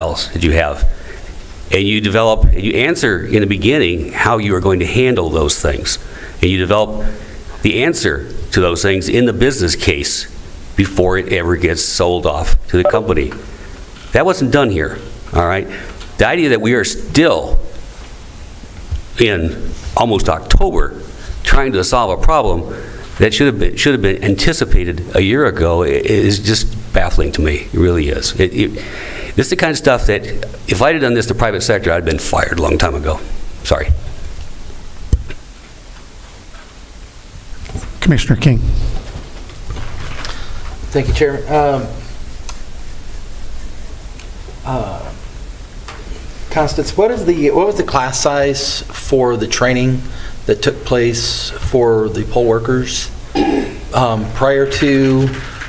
else that you have. And you develop, and you answer in the beginning how you are going to handle those things. And you develop the answer to those things in the business case before it ever gets sold off to the company. That wasn't done here, all right? The idea that we are still in almost October trying to solve a problem that should have been anticipated a year ago is just baffling to me. It really is. This is the kind of stuff that if I'd have done this to private sector, I'd have been fired a long time ago. Sorry. Commissioner King. Thank you, Chairman. Constance, what was the class size for the training that took place for the poll workers prior to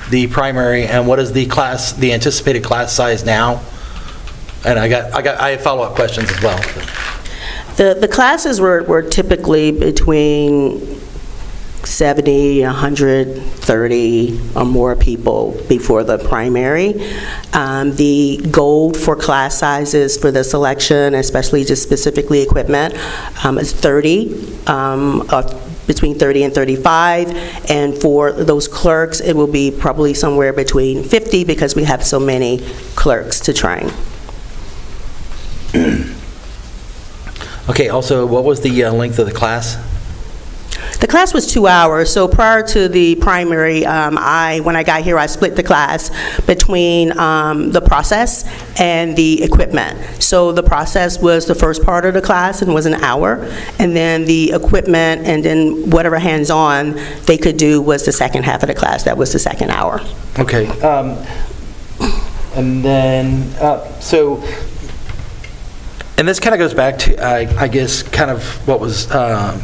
the primary, and what is the anticipated class size now? And I have follow-up questions as well. The classes were typically between 70, 130 or more people before the primary. The goal for class sizes for the selection, especially just specifically equipment, is 30, between 30 and 35. And for those clerks, it will be probably somewhere between 50 because we have so many clerks to train. Okay, also, what was the length of the class? The class was 2 hours, so prior to the primary, when I got here, I split the class between the process and the equipment. So the process was the first part of the class and was an hour, and then the equipment and then whatever hands-on they could do was the second half of the class. That was the second hour. Okay. And then, and this kind of goes back to, I guess, kind of what was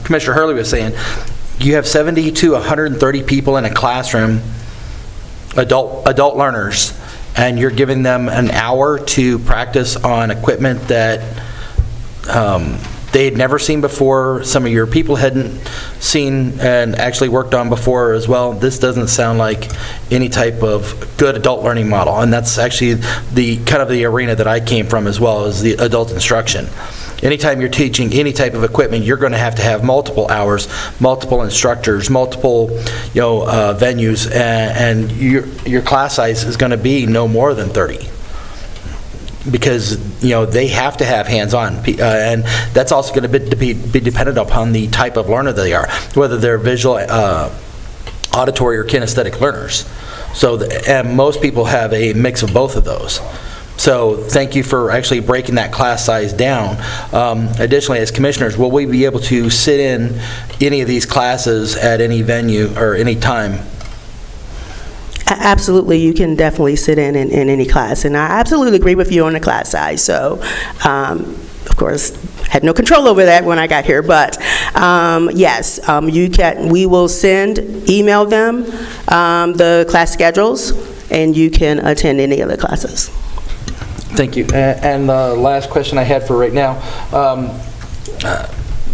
Commissioner Hurley was saying. You have 70 to 130 people in a classroom, adult learners, and you're giving them an hour to practice on equipment that they had never seen before, some of your people hadn't seen and actually worked on before as well. This doesn't sound like any type of good adult learning model, and that's actually the kind of the arena that I came from as well, as the adult instruction. Anytime you're teaching any type of equipment, you're going to have multiple hours, multiple instructors, multiple venues, and your class size is going to be no more than 30. Because they have to have hands-on, and that's also going to be dependent upon the type of learner they are, whether they're visual, auditory, or kinesthetic learners. So, and most people have a mix of both of those. So, thank you for actually breaking that class size down. Additionally, as commissioners, will we be able to sit in any of these classes at any venue or any time? Absolutely, you can definitely sit in any class, and I absolutely agree with you on the class size. So, of course, had no control over that when I got here, but yes, you can. We will email them the class schedules, and you can attend any of the classes. Thank you. And the last question I had for right now,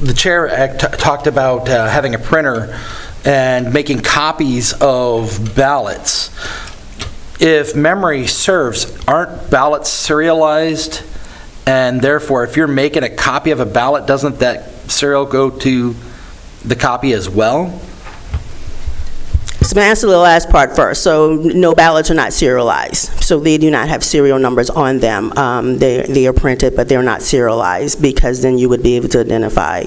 the chair talked about having a printer and making copies of ballots. If memory serves, aren't ballots serialized? And therefore, if you're making a copy of a ballot, doesn't that serial go to the copy as well? So I'm going to answer the last part first. So no, ballots are not serialized. So they do not have serial numbers on them. They are printed, but they're not serialized, because then you would be able to identify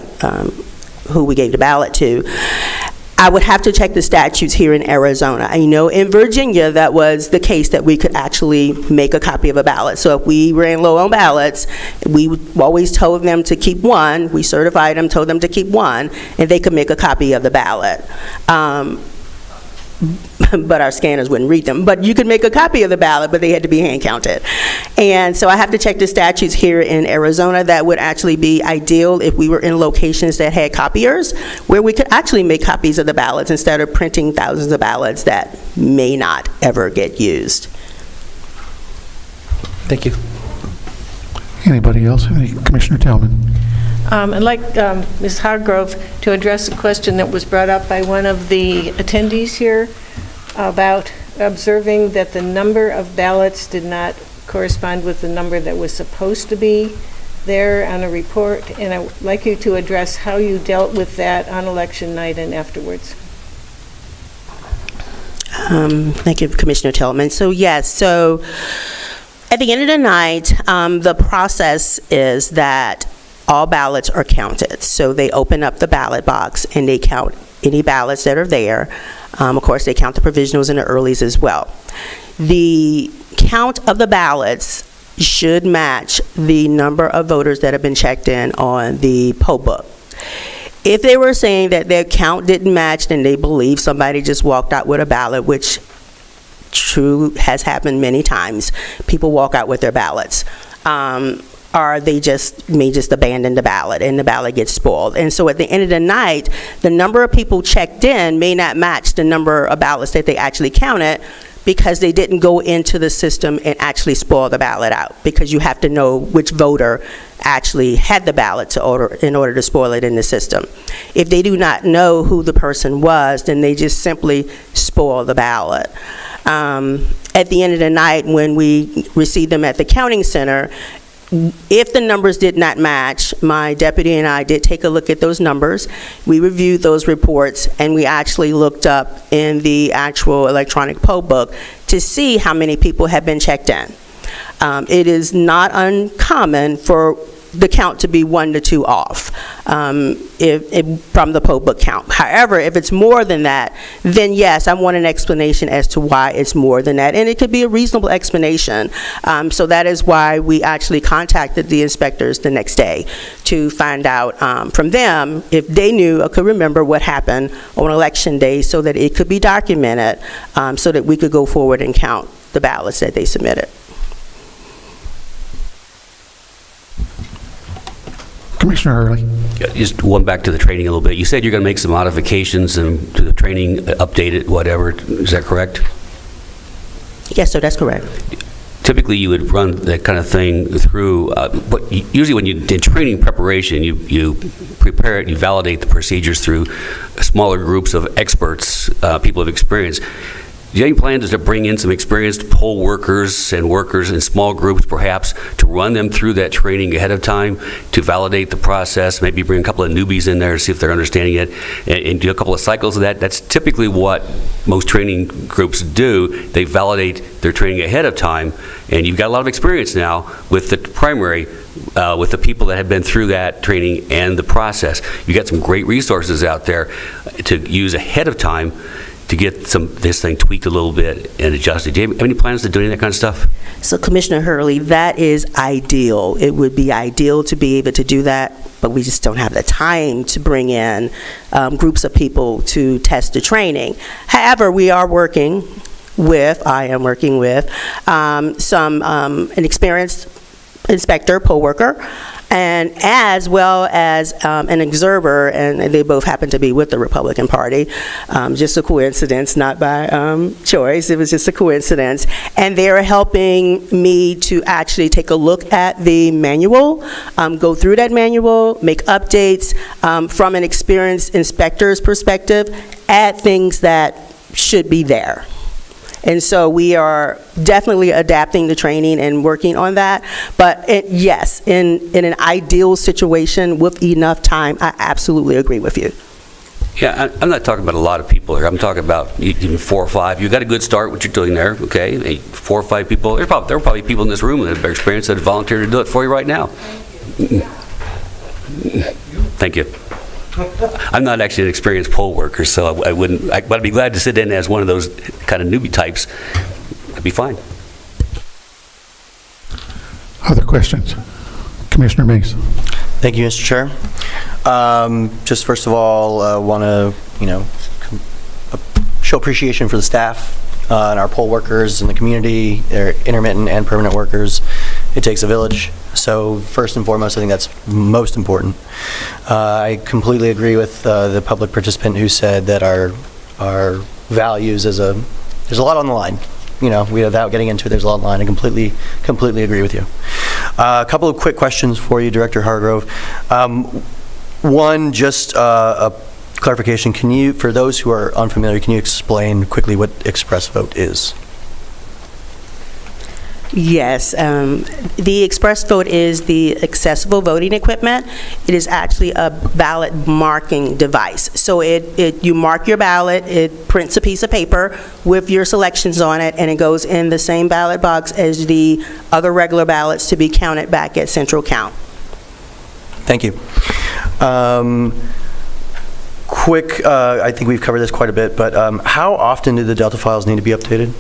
who we gave the ballot to. I would have to check the statutes here in Arizona. I know in Virginia that was the case, that we could actually make a copy of a ballot. So if we ran low on ballots, we always told them to keep one. We certified them, told them to keep one, and they could make a copy of the ballot. But our scanners wouldn't read them. But you could make a copy of the ballot, but they had to be hand counted. And so I have to check the statutes here in Arizona. That would actually be ideal if we were in locations that had copiers, where we could actually make copies of the ballots instead of printing thousands of ballots that may not ever get used. Thank you. Anybody else? Commissioner Tellman. I'd like Ms. Hargrove to address a question that was brought up by one of the attendees here about observing that the number of ballots did not correspond with the number that was supposed to be there on a report, and I would like you to address how you dealt with that on election night and afterwards. Thank you, Commissioner Tillman. So yes, so at the end of the night, the process is that all ballots are counted. So they open up the ballot box and they count any ballots that are there. Of course, they count the provisionals and the earlies as well. The count of the ballots should match the number of voters that have been checked in on the poll book. If they were saying that their count didn't match, then they believe somebody just walked out with a ballot, which true has happened many times. People walk out with their ballots. Or they may just abandon the ballot and the ballot gets spoiled. And so at the end of the night, the number of people checked in may not match the number of ballots that they actually counted, because they didn't go into the system and actually spoil the ballot out, because you have to know which voter actually had the ballot in order to spoil it in the system. If they do not know who the person was, then they just simply spoil the ballot. At the end of the night, when we receive them at the counting center, if the numbers did not match, my deputy and I did take a look at those numbers. We reviewed those reports, and we actually looked up in the actual electronic poll book to see how many people have been checked in. It is not uncommon for the count to be 1 to 2 off from the poll book count. However, if it's more than that, then yes, I want an explanation as to why it's more than that, and it could be a reasonable explanation. So that is why we actually contacted the inspectors the next day to find out from them if they knew or could remember what happened on election day, so that it could be documented, so that we could go forward and count the ballots that they submitted. Commissioner Hurley. Yeah, just one back to the training a little bit. You said you're going to make some modifications and to the training, update it, whatever. Is that correct? Yes, sir, that's correct. Typically, you would run that kind of thing through, but usually when you in training preparation, you prepare it, you validate the procedures through smaller groups of experts, people of experience. Do you have any plans to bring in some experienced poll workers and workers in small groups, perhaps, to run them through that training ahead of time to validate the process, maybe bring a couple of newbies in there to see if they're understanding it, and do a couple of cycles of that? That's typically what most training groups do. They validate their training ahead of time, and you've got a lot of experience now with the primary, with the people that have been through that training and the process. You've got some great resources out there to use ahead of time to get this thing tweaked a little bit and adjusted. Do you have any plans to do any of that kind of stuff? So Commissioner Hurley, that is ideal. It would be ideal to be able to do that, but we just don't have the time to bring in groups of people to test the training. However, I am working with an experienced inspector, poll worker, and as well as an observer, and they both happen to be with the Republican Party. Just a coincidence, not by choice. It was just a coincidence. And they're helping me to actually take a look at the manual, go through that manual, make updates from an experienced inspector's perspective, add things that should be there. And so we are definitely adapting the training and working on that. But yes, in an ideal situation with enough time, I absolutely agree with you. Yeah, I'm not talking about a lot of people here. I'm talking about even 4 or 5. You've got a good start, what you're doing there, okay? 4 or 5 people. There are probably people in this room that have experience that volunteer to do it for you right now. Thank you. I'm not actually an experienced poll worker, so I'd be glad to sit in as one of those kind of newbie types. That'd be fine. Other questions? Commissioner Mace. Thank you, Mr. Chair. Just first of all, want to, show appreciation for the staff and our poll workers in the community. They're intermittent and permanent workers. It takes a village. So first and foremost, I think that's most important. I completely agree with the public participant who said that our values there's a lot on the line. Without getting into it, there's a lot on the line. I completely agree with you. A couple of quick questions for you, Director Hargrove. One, just a clarification. For those who are unfamiliar, can you explain quickly what express vote is? Yes, the Express Vote is the accessible voting equipment. It is actually a ballot marking device. So you mark your ballot, it prints a piece of paper with your selections on it, and it goes in the same ballot box as the other regular ballots to be counted back at central count. Thank you. Quick, I think we've covered this quite a bit, but how often do the Delta files need to be updated?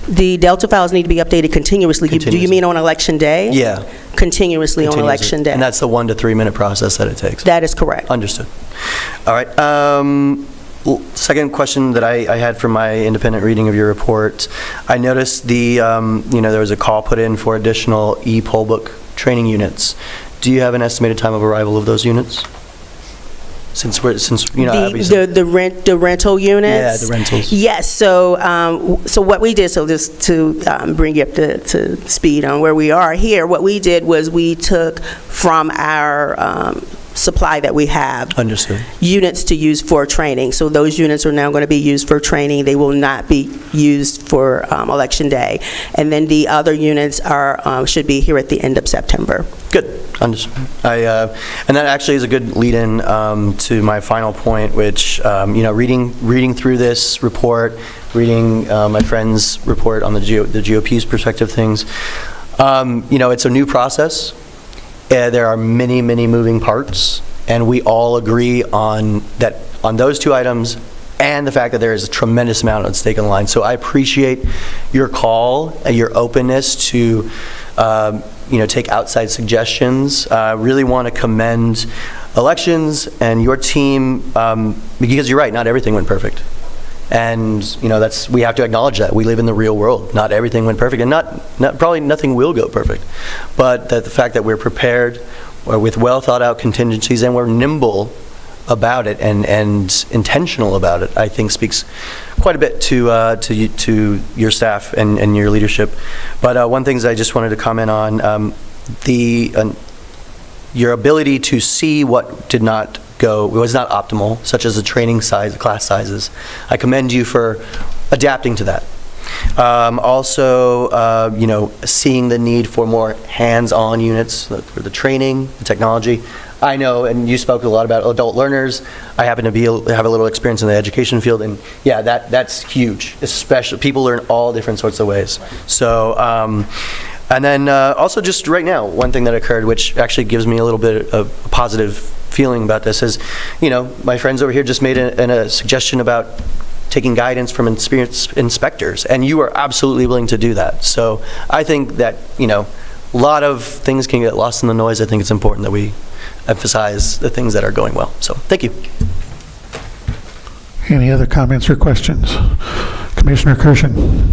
The Delta files need to be updated continuously. Do you mean on election day? Yeah. Continuously on election day. And that's the 1 to 3 minute process that it takes? That is correct. Understood. All right. Second question that I had from my independent reading of your report, I noticed there was a call put in for additional e-poll book training units. Do you have an estimated time of arrival of those units? Since obviously. The rental units? Yeah, the rentals. Yes, so what we did, so just to bring you up to speed on where we are here, what we did was we took from our supply that we have. Understood. Units to use for training. So those units are now going to be used for training. They will not be used for election day. And then the other units should be here at the end of September. Good. Understood. And that actually is a good lead-in to my final point, which, reading through this report, reading my friend's report on the GOP's perspective of things, it's a new process. There are many, many moving parts, and we all agree on those two items and the fact that there is a tremendous amount at stake on the line. So I appreciate your call, your openness to take outside suggestions. I really want to commend elections and your team, because you're right, not everything went perfect. And we have to acknowledge that. We live in the real world. Not everything went perfect, and probably nothing will go perfect. But that the fact that we're prepared with well thought out contingencies and we're nimble about it and intentional about it, I think speaks quite a bit to your staff and your leadership. But one thing I just wanted to comment on, your ability to see what was not optimal, such as the training size, the class sizes. I commend you for adapting to that. Also, seeing the need for more hands-on units for the training, the technology. I know, and you spoke a lot about adult learners. I happen to have a little experience in the education field, and yeah, that's huge. Especially, people learn all different sorts of ways. So, and then also just right now, one thing that occurred, which actually gives me a little bit of a positive feeling about this, is, my friends over here just made a suggestion about taking guidance from experienced inspectors, and you are absolutely willing to do that. So I think that, a lot of things can get lost in the noise. I think it's important that we emphasize the things that are going well. So thank you. Any other comments or questions? Commissioner Kirshen.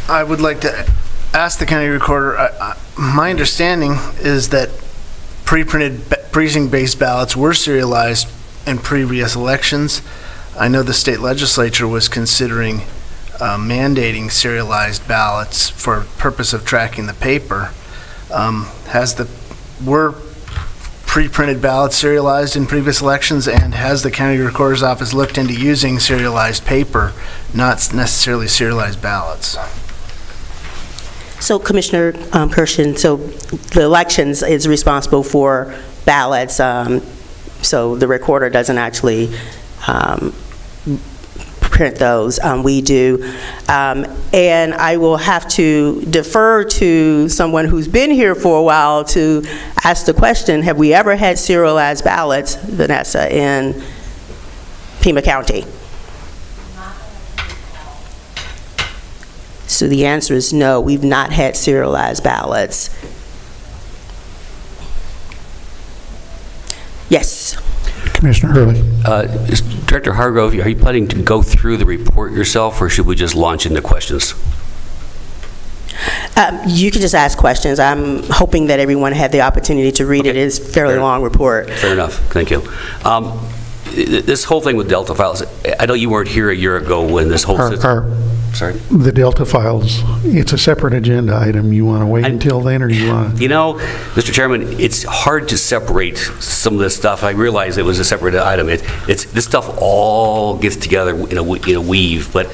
I would like to ask the county recorder, my understanding is that pre-printed precinct-based ballots were serialized in previous elections. I know the state legislature was considering mandating serialized ballots for purpose of tracking the paper. Were pre-printed ballots serialized in previous elections, and has the county recorder's office looked into using serialized paper, not necessarily serialized ballots? So Commissioner Kirshen, so the elections is responsible for ballots, so the recorder doesn't actually print those. We do. And I will have to defer to someone who's been here for a while to ask the question, have we ever had serialized ballots, Vanessa, in Pima County? So the answer is no, we've not had serialized ballots. Yes. Commissioner Hurley. Director Hargrove, are you planning to go through the report yourself, or should we just launch into questions? You can just ask questions. I'm hoping that everyone had the opportunity to read it. It is a fairly long report. Fair enough. Thank you. This whole thing with Delta files, I know you weren't here a year ago when this whole system... Sorry? The Delta files, it's a separate agenda item. You want to wait until then, or you want to? Mr. Chairman, it's hard to separate some of this stuff. I realize it was a separate item. This stuff all gets together in a weave, but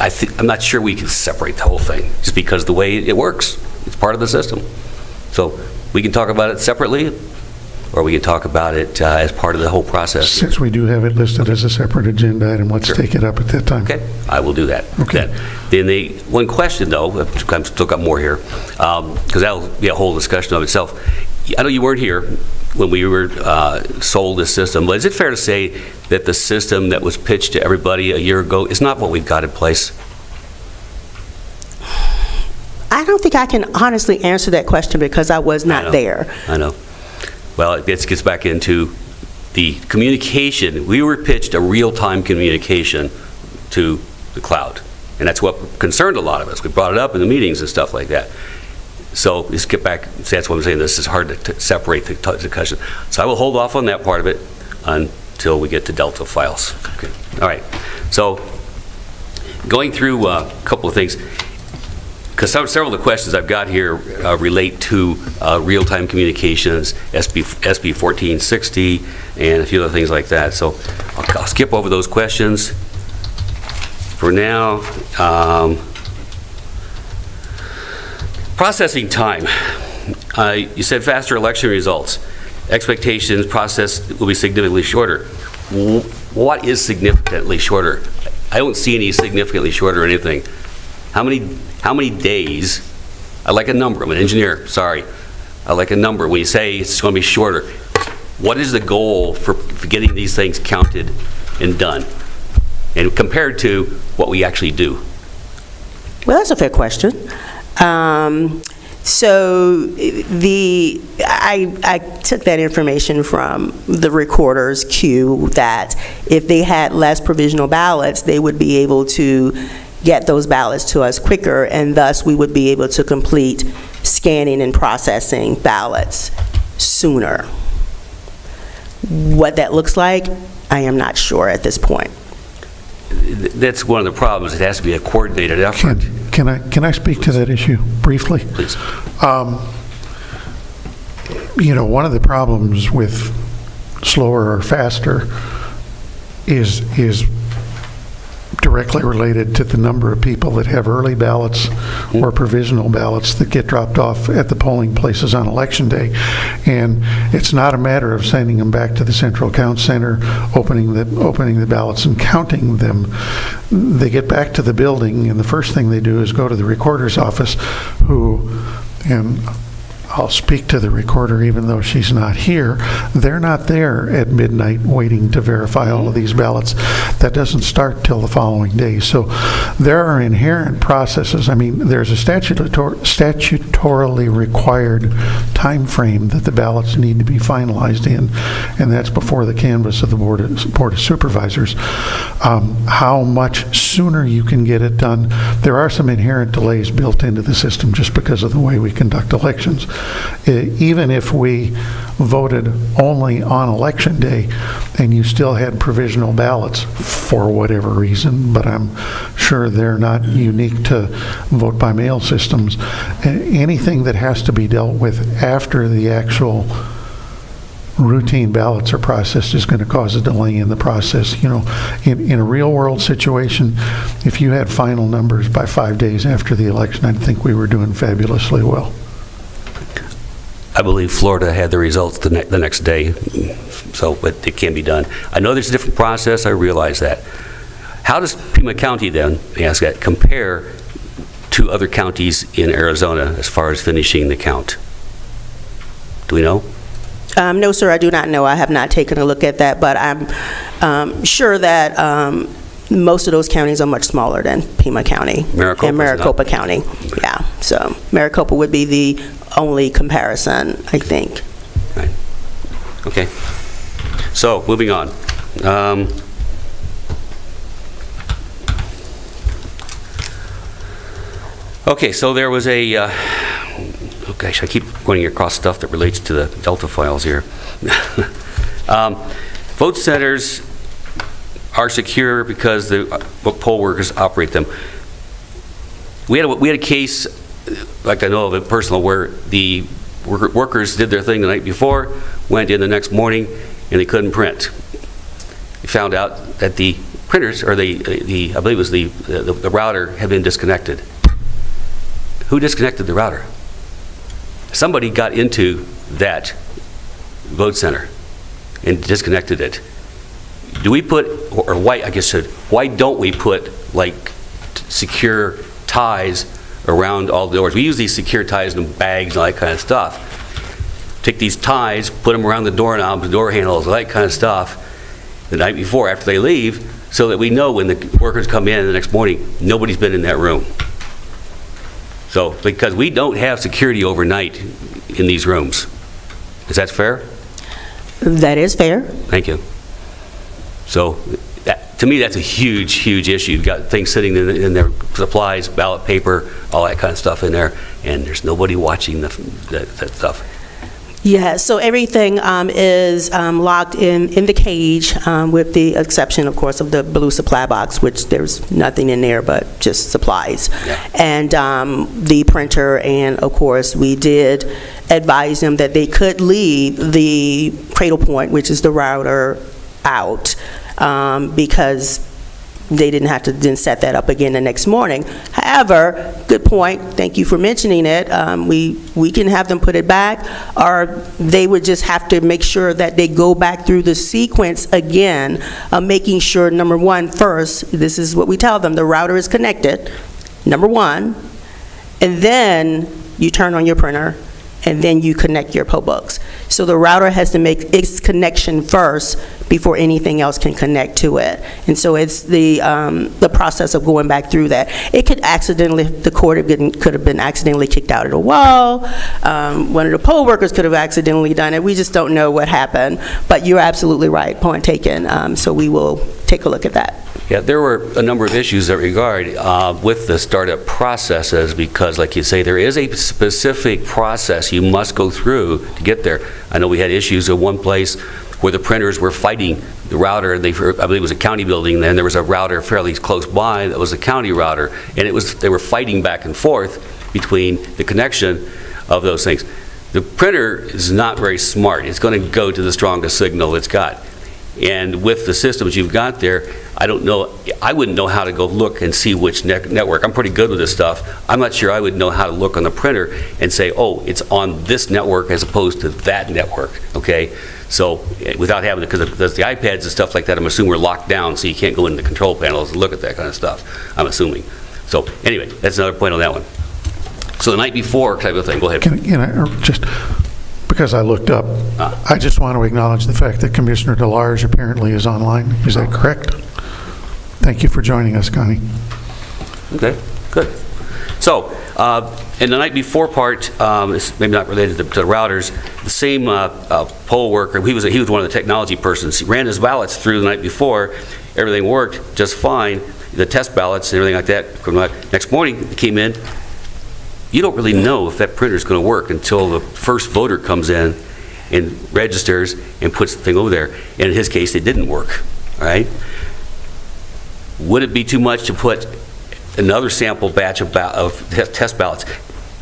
I'm not sure we can separate the whole thing, just because the way it works. It's part of the system. So we can talk about it separately, or we can talk about it as part of the whole process. Since we do have it listed as a separate agenda item, let's Sure. take it up at that time. Okay, I will do that. Okay. Then one question, though, I've still got more here, because that'll be a whole discussion of itself. I know you weren't here when we were sold this system, but is it fair to say that the system that was pitched to everybody a year ago is not what we've got in place? I don't think I can honestly answer that question because I was I know. not there. I know. Well, this gets back into the communication. We were pitched a real-time communication to the cloud, and that's what concerned a lot of us. We brought it up in the meetings and stuff like that. So let's get back, so that's what I'm saying, this is hard to separate the discussion. So I will hold off on that part of it until we get to Delta files. Okay. All right. So going through a couple of things, because several of the questions I've got here relate to real-time communications, SB 1460, and a few other things like that. So I'll skip over those questions for now. Processing time. You said faster election results. Expectations process will be significantly shorter. What is significantly shorter? I don't see any significantly shorter or anything. How many days? I like a number. I'm an engineer, sorry. I like a number. When you say it's going to be shorter, what is the goal for getting these things counted and done? And compared to what we actually do? Well, that's a fair question. So I took that information from the recorder's queue that if they had less provisional ballots, they would be able to get those ballots to us quicker, and thus we would be able to complete scanning and processing ballots sooner. What that looks like, I am not sure at this point. That's one of the problems. It has to be a coordinated effort. Can I speak to that issue briefly? Please. One of the problems with slower or faster is directly related to the number of people that have early ballots or provisional ballots that get dropped off at the polling places on Election Day. And it's not a matter of sending them back to the Central Count Center, opening the ballots and counting them. They get back to the building, and the first thing they do is go to the recorder's office, and I'll speak to the recorder even though she's not here. They're not there at midnight waiting to verify all of these ballots. That doesn't start till the following day. So there are inherent processes. I mean, there's a statutorily required time frame that the ballots need to be finalized in, and that's before the canvass of the Board of Supervisors. How much sooner you can get it done, there are some inherent delays built into the system just because of the way we conduct elections. Even if we voted only on Election Day and you still had provisional ballots for whatever reason, but I'm sure they're not unique to vote by mail systems, anything that has to be dealt with after the actual routine ballots are processed is going to cause a delay in the process. In a real world situation, if you had final numbers by 5 days after the election, I'd think we were doing fabulously well. I believe Florida had the results the next day, so but it can be done. I know there's a different process. I realize that. How does Pima County then, ask that, compare to other counties in Arizona as far as finishing the count? Do we know? No, sir, I do not know. I have not taken a look at that, but I'm sure that most of those counties are much smaller than Pima County and Maricopa County. Yeah, so Maricopa would be the only comparison, I think. Right. Okay. So, moving on. Okay, so there was a, oh gosh, I keep going across stuff that relates to the Delta files here. Vote centers are secure because the poll workers operate them. We had a case, like I know of it personal, where the workers did their thing the night before, went in the next morning, and they couldn't print. We found out that the printers, or I believe it was the router had been disconnected. Who disconnected the router? Somebody got into that vote center and disconnected it. Do we put, or why, I guess, why don't we put like secure ties around all the doors? We use these secure ties in bags and all that kind of stuff. Take these ties, put them around the doorknobs, the door handles, all that kind of stuff the night before after they leave, so that we know when the workers come in the next morning, nobody's been in that room. So, because we don't have security overnight in these rooms. Is that fair? That is fair. Thank you. So, to me, that's a huge, huge issue. You've got things sitting in their supplies, ballot paper, all that kind of stuff in there, and there's nobody watching that stuff. Yeah, so everything is locked in the cage, with the exception, of course, of the blue supply box, which there's nothing in there but just supplies. Yeah. And the printer, and of course, we did advise them that they could leave the cradle point, which is the router, out, because they didn't have to then set that up again the next morning. However, good point, thank you for mentioning it, we can have them put it back, or they would just have to make sure that they go back through the sequence again, making sure, number one, first, this is what we tell them, the router is connected, number one, and then you turn on your printer, and then you connect your poll books. So the router has to make its connection first before anything else can connect to it. And so it's the process of going back through that. It could accidentally, the cord could have been accidentally kicked out of the wall. One of the poll workers could have accidentally done it. We just don't know what happened. But you're absolutely right, point taken. So we will take a look at that. Yeah, there were a number of issues in that regard with the startup processes, because, like you say, there is a specific process you must go through to get there. I know we had issues at one place where the printers were fighting the router. I believe it was a county building, and there was a router fairly close by that was a county router, and they were fighting back and forth between the connection of those things. The printer is not very smart. It's going to go to the strongest signal it's got. And with the systems you've got there, I don't know, I wouldn't know how to go look and see which network. I'm pretty good with this stuff. I'm not sure I would know how to look on the printer and say, oh, it's on this network as opposed to that network, okay? So without having to, because the iPads and stuff like that, I'm assuming, are locked down, so you can't go into the control panels and look at that kind of stuff, I'm assuming. So anyway, that's another point on that one. So the night before type of thing, go ahead. Can I just, because I looked up, I just want to acknowledge the fact that Commissioner DeLarge apparently is online. Is that correct? Thank you for joining us, Connie. Okay, good. So, in the night before part, it's maybe not related to the routers, the same poll worker, he was one of the technology persons, he ran his ballots through the night before, everything worked just fine, the test ballots and everything like that. Next morning, he came in. You don't really know if that printer is going to work until the first voter comes in and registers and puts the thing over there. And in his case, it didn't work, all right? Would it be too much to put another sample batch of test ballots?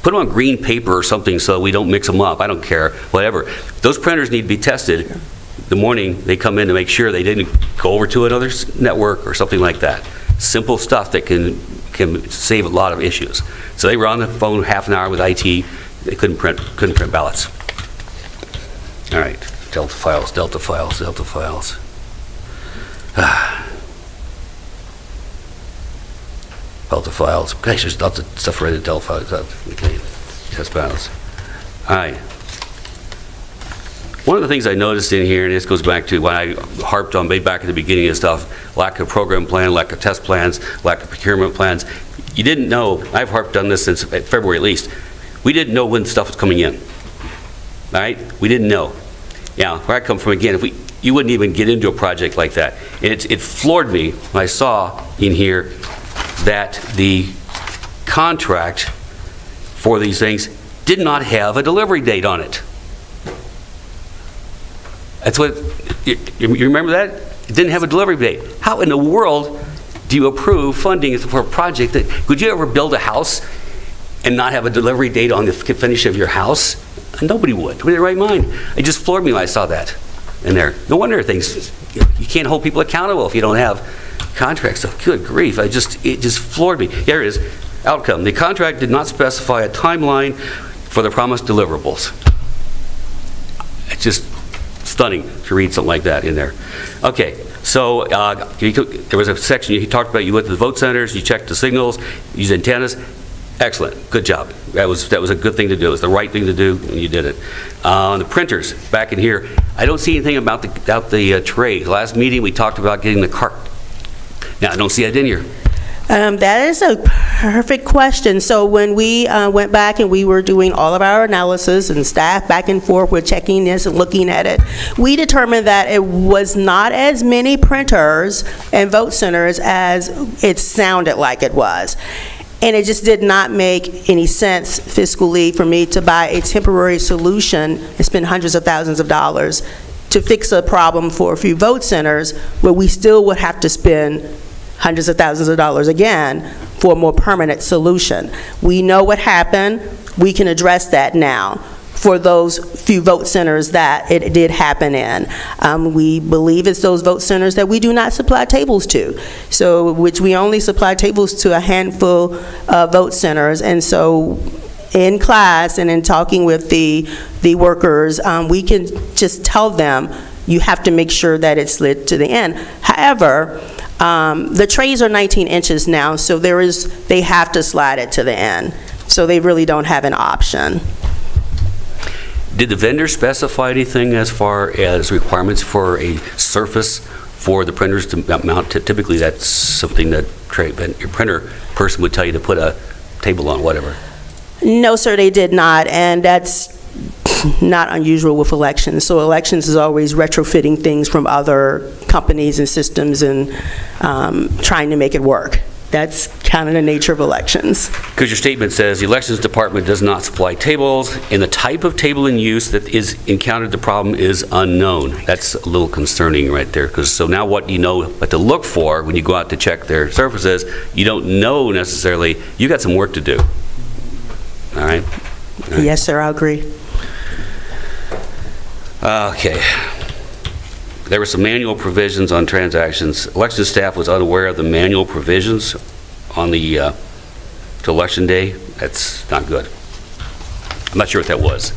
Put them on green paper or something so we don't mix them up. I don't care, whatever. Those printers need to be tested the morning they come in to make sure they didn't go over to another network or something like that. Simple stuff that can save a lot of issues. So they were on the phone half an hour with IT. They couldn't print ballots. All right, Delta files. Delta files. Gosh, there's lots of stuff related to Delta files. Okay, test ballots. All right. One of the things I noticed in here, and this goes back to what I harped on way back at the beginning of stuff, lack of program plan, lack of test plans, lack of procurement plans. You didn't know, I've harped on this since February at least, we didn't know when stuff was coming in. All right? We didn't know. Yeah, where I come from, again, you wouldn't even get into a project like that. And it floored me when I saw in here that the contract for these things did not have a delivery date on it. That's what, you remember that? It didn't have a delivery date. How in the world do you approve funding for a project that, could you ever build a house and not have a delivery date on the finish of your house? Nobody would. With their right mind. It just floored me when I saw that in there. No wonder things, you can't hold people accountable if you don't have contract stuff, good grief, it just floored me. Here it is, outcome. The contract did not specify a timeline for the promised deliverables. It's just stunning to read something like that in there. Okay, so there was a section you talked about, you went to the vote centers, you checked the signals, used antennas. Excellent, good job. That was a good thing to do. It was the right thing to do, and you did it. On the printers, back in here, I don't see anything about the tray. Last meeting, we talked about getting the cart. Now, I don't see that in here. That is a perfect question. So when we went back and we were doing all of our analysis and staff back and forth, we're checking this and looking at it, we determined that it was not as many printers and vote centers as it sounded like it was. And it just did not make any sense fiscally for me to buy a temporary solution and spend hundreds of thousands of dollars to fix a problem for a few vote centers where we still would have to spend hundreds of thousands of dollars again for a more permanent solution. We know what happened. We can address that now for those few vote centers that it did happen in. We believe it's those vote centers that we do not supply tables to, so which we only supply tables to a handful of vote centers. And so in class and in talking with the workers, we can just tell them, you have to make sure that it's slid to the end. However, the trays are 19 inches now, so they have to slide it to the end. So they really don't have an option. Did the vendor specify anything as far as requirements for a surface for the printers to mount? Typically, that's something that your printer person would tell you to put a table on, whatever. No, sir, they did not, and that's not unusual with elections. So elections is always retrofitting things from other companies and systems and trying to make it work. That's kind of the nature of elections. Because your statement says the elections department does not supply tables, and the type of table in use that is encountered the problem is unknown. That's a little concerning right there, because so now what you know what to look for when you go out to check their surfaces, you don't know necessarily. You got some work to do. All right? Yes, sir, I agree. Okay. There were some manual provisions on transactions. Election staff was unaware of the manual provisions on the to election day. That's not good. I'm not sure what that was.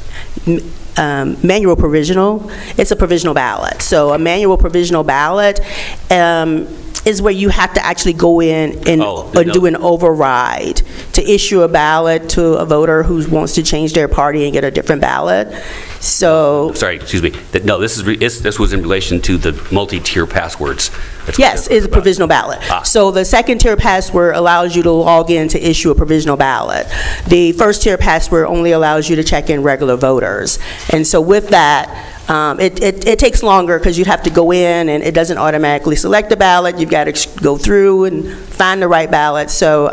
Manual provisional, it's a provisional ballot. So a manual provisional ballot is where you have to actually go in and do an override to issue a ballot to a voter who wants to change their party and get a different ballot. So, sorry, excuse me. No, this was in relation to the multi-tier passwords. Yes, it's a provisional ballot. So the second tier password allows you to log in to issue a provisional ballot. The first tier password only allows you to check in regular voters. And so with that, it takes longer because you'd have to go in and it doesn't automatically select the ballot. You've got to go through and find the right ballot. So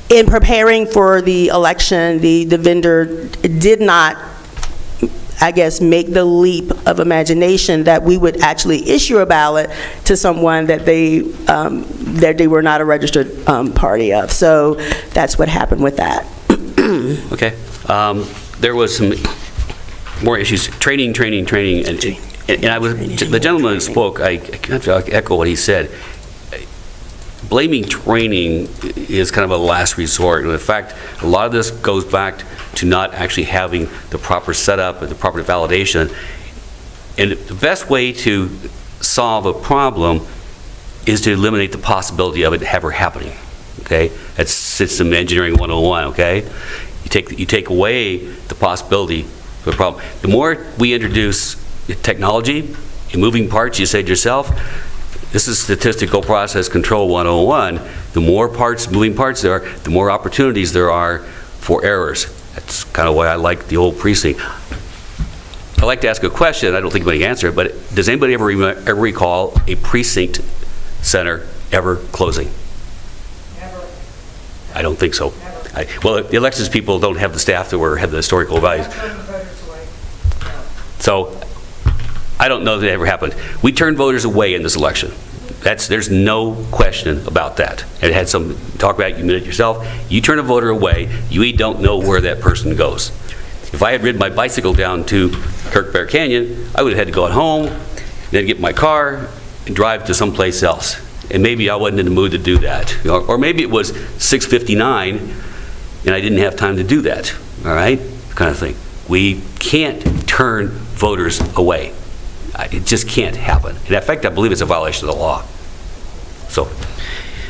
in preparing for the election, the vendor did not, I guess, make the leap of imagination that we would actually issue a ballot to someone that they were not a registered party of. So that's what happened with that. Okay. There was some more issues, training, and I was, the gentleman who spoke, I have to echo what he said. Blaming training is kind of a last resort. And in fact, a lot of this goes back to not actually having the proper setup and the proper validation. And the best way to solve a problem is to eliminate the possibility of it ever happening. Okay? That's system engineering 101, okay? You take away the possibility of the problem. The more we introduce technology and moving parts, you said yourself, this is statistical process control 101. The more moving parts there are, the more opportunities there are for errors. That's kind of why I like the old precinct. I'd like to ask a question. I don't think anybody can answer it, but does anybody ever recall a precinct center ever closing? Never. I don't think so. Well, the elections people don't have the staff that have the historical values. So I don't know that it ever happened. We turned voters away in this election. There's no question about that. It had some talk about, you admitted yourself, you turn a voter away, you don't know where that person goes. If I had ridden my bicycle down to Kirk Bear Canyon, I would have had to go home, then get my car, and drive to someplace else. And maybe I wasn't in the mood to do that. Or maybe it was 6:59 and I didn't have time to do that, all right? Kind of thing. We can't turn voters away. It just can't happen. In fact, I believe it's a violation of the law. So,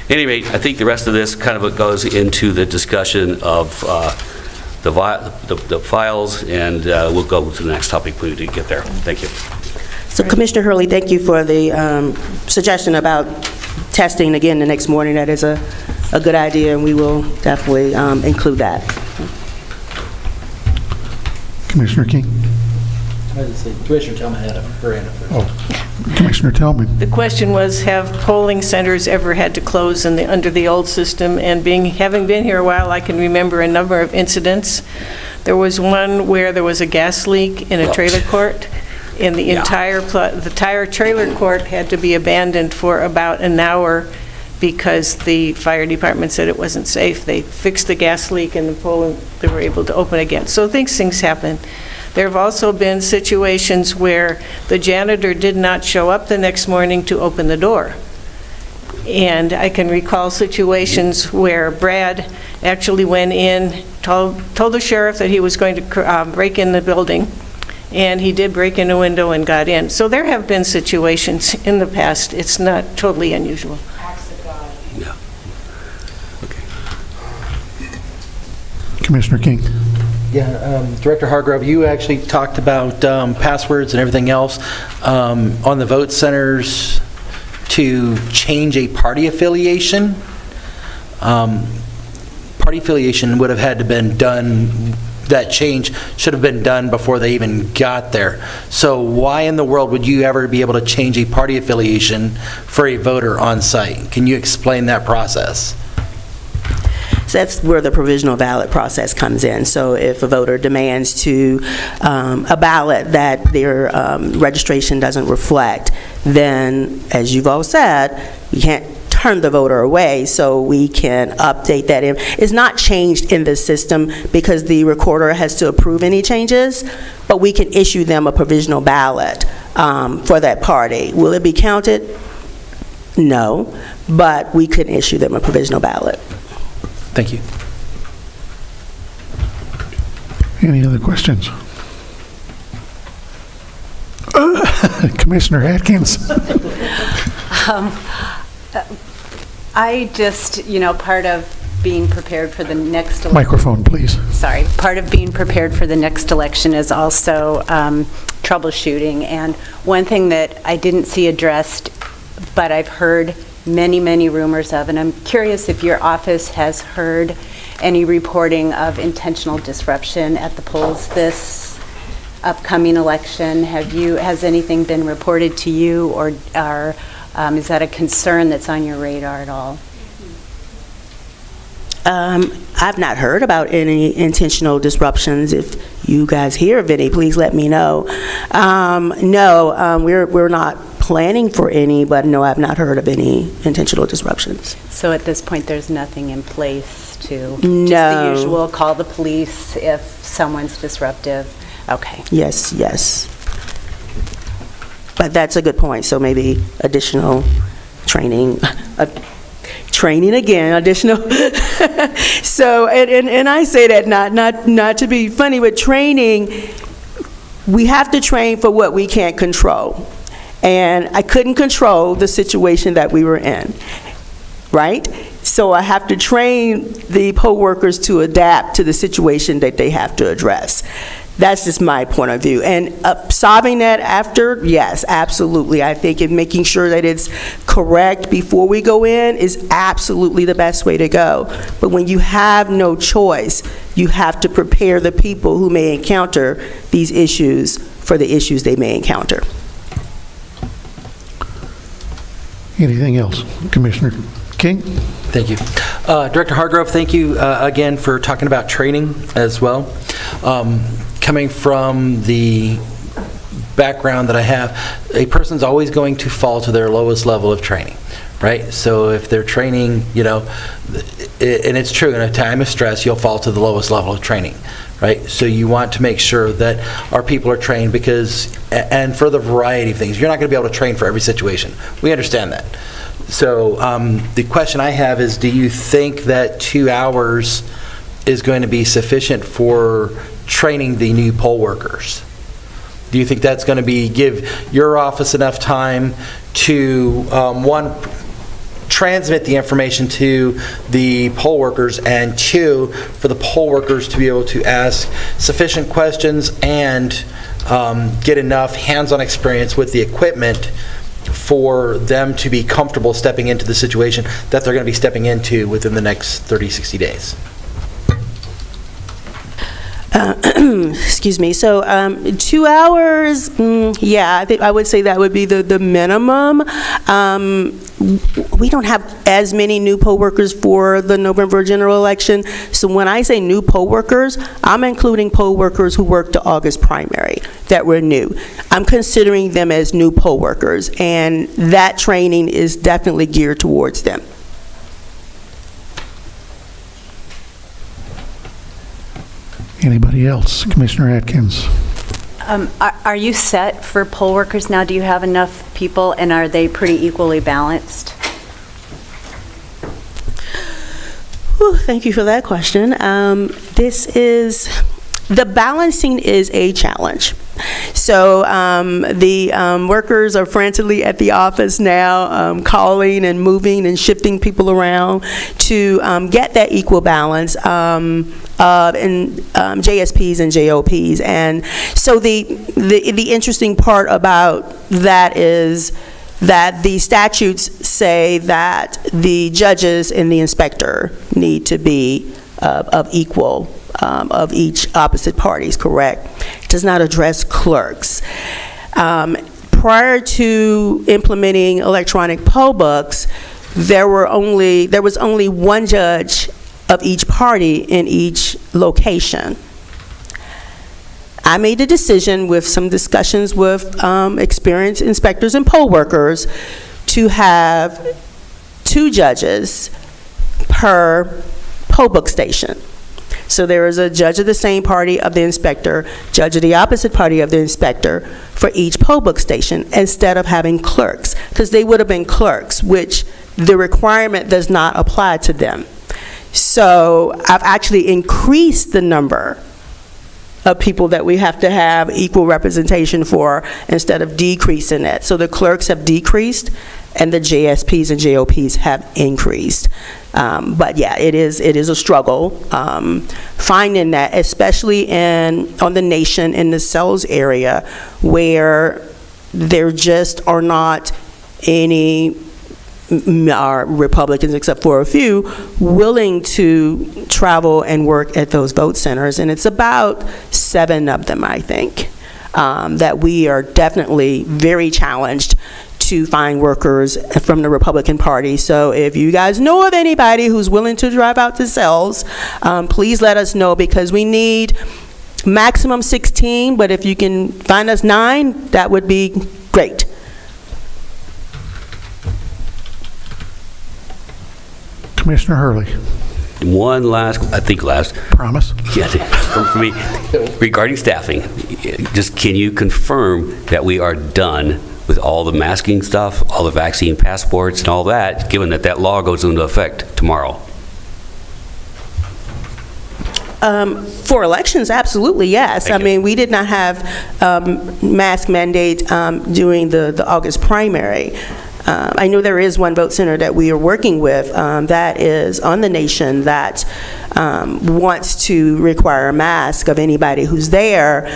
anyway, I think the rest of this kind of goes into the discussion of the files, and we'll go to the next topic when we get there. Thank you. So Commissioner Hurley, thank you for the suggestion about testing again the next morning. That is a good idea, and we will definitely include that. Commissioner King? Commissioner Tillman had her hand up first. Oh, Commissioner Tillman. The question was, have polling centers ever had to close under the old system? And having been here a while, I can remember a number of incidents. There was one where there was a gas leak in a trailer court, and the entire trailer court had to be abandoned for about an hour because the fire department said it wasn't safe. They fixed the gas leak, and they were able to open again. So things happen. There have also been situations where the janitor did not show up the next morning to open the door. And I can recall situations where Brad actually went in, told the sheriff that he was going to break in the building, and he did break in a window and got in. So there have been situations in the past. It's not totally unusual. Yeah. Okay. Commissioner King? Yeah, Director Hargrove, you actually talked about passwords and everything else on the vote centers to change a party affiliation. Party affiliation would have had to been done, that change should have been done before they even got there. So why in the world would you ever be able to change a party affiliation for a voter on site? Can you explain that process? So that's where the provisional ballot process comes in. So if a voter demands to a ballot that their registration doesn't reflect, then, as you've all said, you can't turn the voter away, so we can update that. It's not changed in the system because the recorder has to approve any changes, but we can issue them a provisional ballot for that party. Will it be counted? No, but we could issue them a provisional ballot. Thank you. Any other questions? Commissioner Atkins? I just, part of being prepared for the next election. Microphone, please. Sorry. Part of being prepared for the next election is also troubleshooting. And one thing that I didn't see addressed, but I've heard many, many rumors of, and I'm curious if your office has heard any reporting of intentional disruption at the polls this upcoming election. Has anything been reported to you, or is that a concern that's on your radar at all? I've not heard about any intentional disruptions. If you guys hear of any, please let me know. No, we're not planning for any, but no, I've not heard of any intentional disruptions. So at this point, there's nothing in place to, No. just the usual, call the police if someone's disruptive? Okay. Yes. But that's a good point, so maybe additional training, additional. So, and I say that not to be funny, but training, we have to train for what we can't control. And I couldn't control the situation that we were in, right? So I have to train the poll workers to adapt to the situation that they have to address. That's just my point of view. And solving that after, yes, absolutely. I think making sure that it's correct before we go in is absolutely the best way to go. But when you have no choice, you have to prepare the people who may encounter these issues for the issues they may encounter. Anything else? Commissioner King? Thank you. Director Hargrove, thank you again for talking about training as well. Coming from the background that I have, a person's always going to fall to their lowest level of training. right? So if they're training, you know, and it's true, in a time of stress, you'll fall to the lowest level of training, right? So you want to make sure that our people are trained because, and for the variety of things, you're not going to be able to train for every situation. We understand that. So the question I have is, do you think that 2 hours is going to be sufficient for training the new poll workers? Do you think that's going to give your office enough time to, one, transmit the information to the poll workers, and two, for the poll workers to be able to ask sufficient questions and get enough hands-on experience with the equipment for them to be comfortable stepping into the situation that they're going to be stepping into within the next 30, 60 days? Excuse me. So 2 hours, yeah, I think I would say that would be the minimum. We don't have as many new poll workers for the November general election. So when I say new poll workers, I'm including poll workers who worked the August primary that were new. I'm considering them as new poll workers, and that training is definitely geared towards them. Anybody else? Commissioner Atkins. Are you set for poll workers now? Do you have enough people, and are they pretty equally balanced? Whew, thank you for that question. The balancing is a challenge. So the workers are frantically at the office now, calling and moving and shifting people around to get that equal balance in JSPs and JOPs. And so the interesting part about that is that the statutes say that the judges and the inspector need to be of equal of each opposite parties, correct? It does not address clerks. Prior to implementing electronic poll books, there was only one judge of each party in each location. I made a decision with some discussions with experienced inspectors and poll workers to have 2 judges per poll book station. So there is a judge of the same party of the inspector, judge of the opposite party of the inspector for each poll book station, instead of having clerks, because they would have been clerks, which the requirement does not apply to them. So I've actually increased the number of people that we have to have equal representation for instead of decreasing it. So the clerks have decreased and the JSPs and JOPs have increased. But yeah, it is a struggle finding that, especially on the nation in the Sells area, where there just are not any Republicans, except for a few, willing to travel and work at those vote centers. And it's about 7 of them, I think, that we are definitely very challenged to find workers from the Republican Party. So if you guys know of anybody who's willing to drive out to Sells, please let us know, because we need maximum 16, but if you can find us 9, that would be great. Commissioner Hurley. One last. Promise. Yeah, for me, regarding staffing, just can you confirm that we are done with all the masking stuff, all the vaccine passports and all that, given that that law goes into effect tomorrow? For elections, absolutely, yes. I mean, we did not have mask mandate during the August primary. I know there is one vote center that we are working with that is on the nation that wants to require a mask of anybody who's there.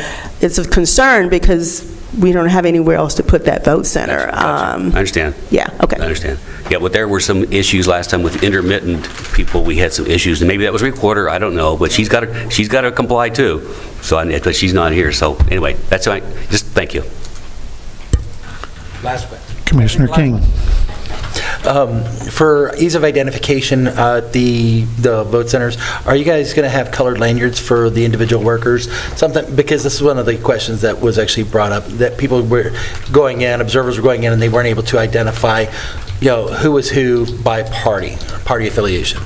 It's of concern because we don't have anywhere else to put that vote center. Gotcha. I understand. Yeah, okay. I understand. Yeah, but there were some issues last time with intermittent people. We had some issues, and maybe that was recorder. I don't know, but she's got to comply too. So, but she's not here. So anyway, that's right. Just thank you. Last question. Commissioner King. For ease of identification at the vote centers, are you guys going to have colored lanyards for the individual workers? Because this is one of the questions that was actually brought up, that people were going in, observers were going in, and they weren't able to identify who was who by party affiliation?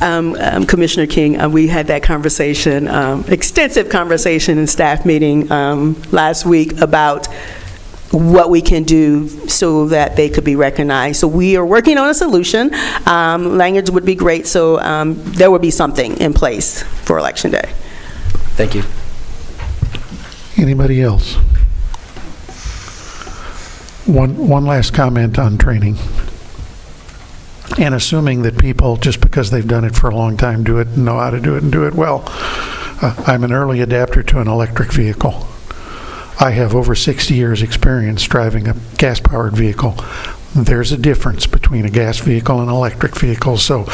Commissioner King, we had that conversation, extensive conversation in staff meeting last week about what we can do so that they could be recognized. So we are working on a solution. Language would be great, so there would be something in place for Election Day. Thank you. Anybody else? One last comment on training. And assuming that people, just because they've done it for a long time, do it, and know how to do it, and do it well. I'm an early adapter to an electric vehicle. I have over 60 years' experience driving a gas-powered vehicle. There's a difference between a gas vehicle and an electric vehicle, so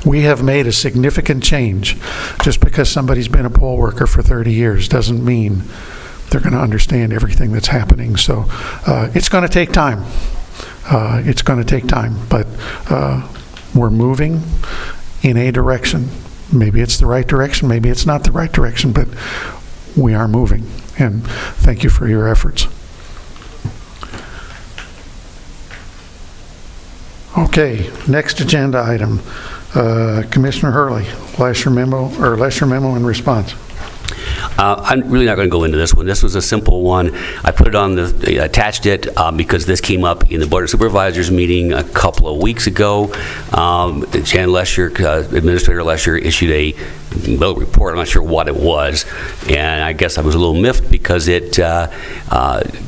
we have made a significant change. Just because somebody's been a poll worker for 30 years doesn't mean they're going to understand everything that's happening. So it's going to take time. It's going to take time, but we're moving in a direction. Maybe it's the right direction, maybe it's not the right direction, but we are moving, and thank you for your efforts. Okay, next agenda item. Commissioner Hurley, lesser memo in response. I'm really not going to go into this one. This was a simple one. I put it on attached it because this came up in the Board of Supervisors meeting a couple of weeks ago. Jan Lesher, Administrator Lesher, issued a bill report. I'm not sure what it was, and I guess I was a little miffed because it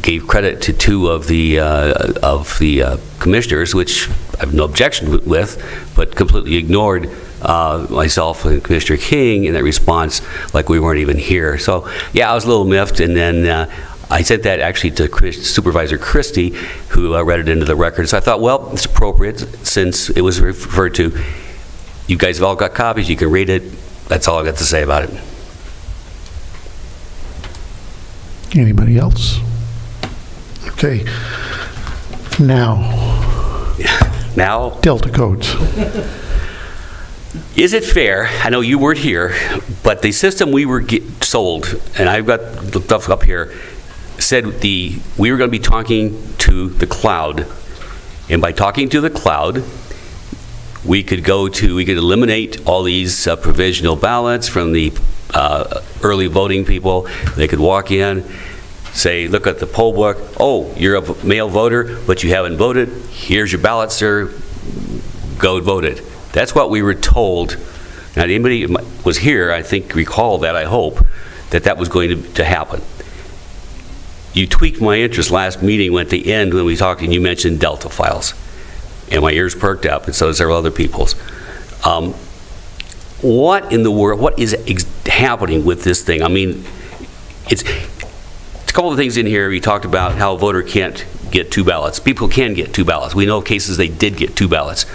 gave credit to two of the commissioners, which I have no objection with, but completely ignored myself and Commissioner King in that response, like we weren't even here. So, yeah, I was a little miffed, and then I sent that actually to Supervisor Christie, who read it into the record. So I thought, well, it's appropriate since it was referred to. You guys have all got copies. You can read it. That's all I've got to say about it. Anybody else? Okay. Now, Delta codes. Is it fair, I know you weren't here, but the system we were sold, and I've got the stuff up here, said we were going to be talking to the cloud. And by talking to the cloud, we could eliminate all these provisional ballots from the early voting people. They could walk in, say, look at the poll book. Oh, you're a male voter, but you haven't voted. Here's your ballot, sir. Go vote it. That's what we were told. Now, anybody was here, I think, recall that, I hope, that was going to happen. You tweaked my interest last meeting at the end when we talked and you mentioned Delta files. And my ears perked up, and so did several other people's. What in the world, what is happening with this thing? I mean, it's a couple of things in here. We talked about how a voter can't get two ballots. People can get two ballots. We know of cases they did get two ballots.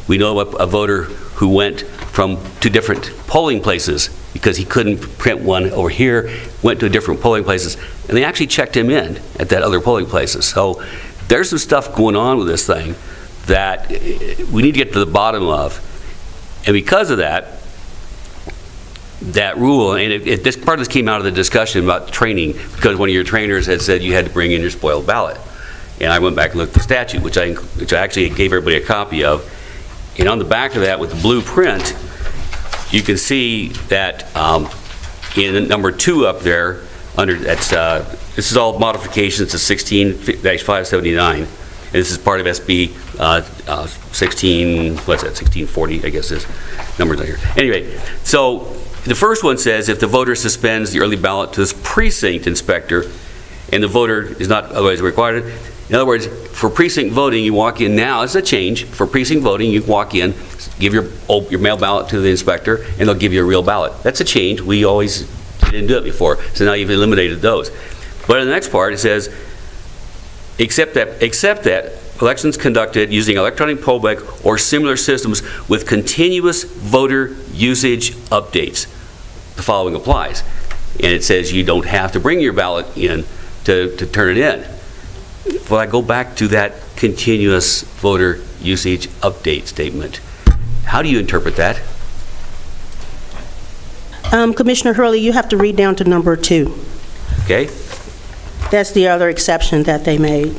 We know a voter who went from two different polling places because he couldn't print one over here, went to different polling places, and they actually checked him in at that other polling places. So there's some stuff going on with this thing that we need to get to the bottom of. And because of that rule, and this part of this came out of the discussion about training, because one of your trainers had said you had to bring in your spoiled ballot. And I went back and looked at the statute, which I actually gave everybody a copy of. And on the back of that, with the blue print, you can see that in number 2 up there, this is all modifications to 16-579, and this is part of SB 1640, I guess is numbers on here. Anyway, so the first one says if the voter suspends the early ballot to this precinct inspector, and the voter is not otherwise required. In other words, for precinct voting, you walk in now. It's a change. For precinct voting, you walk in, give your mail ballot to the inspector, and they'll give you a real ballot. That's a change. We didn't do it before, so now you've eliminated those. But in the next part, it says, except that elections conducted using electronic poll book or similar systems with continuous voter usage updates, the following applies. And it says you don't have to bring your ballot in to turn it in. Well, I go back to that continuous voter usage update statement. How do you interpret that? Commissioner Hurley, you have to read down to number 2. Okay. That's the other exception that they made.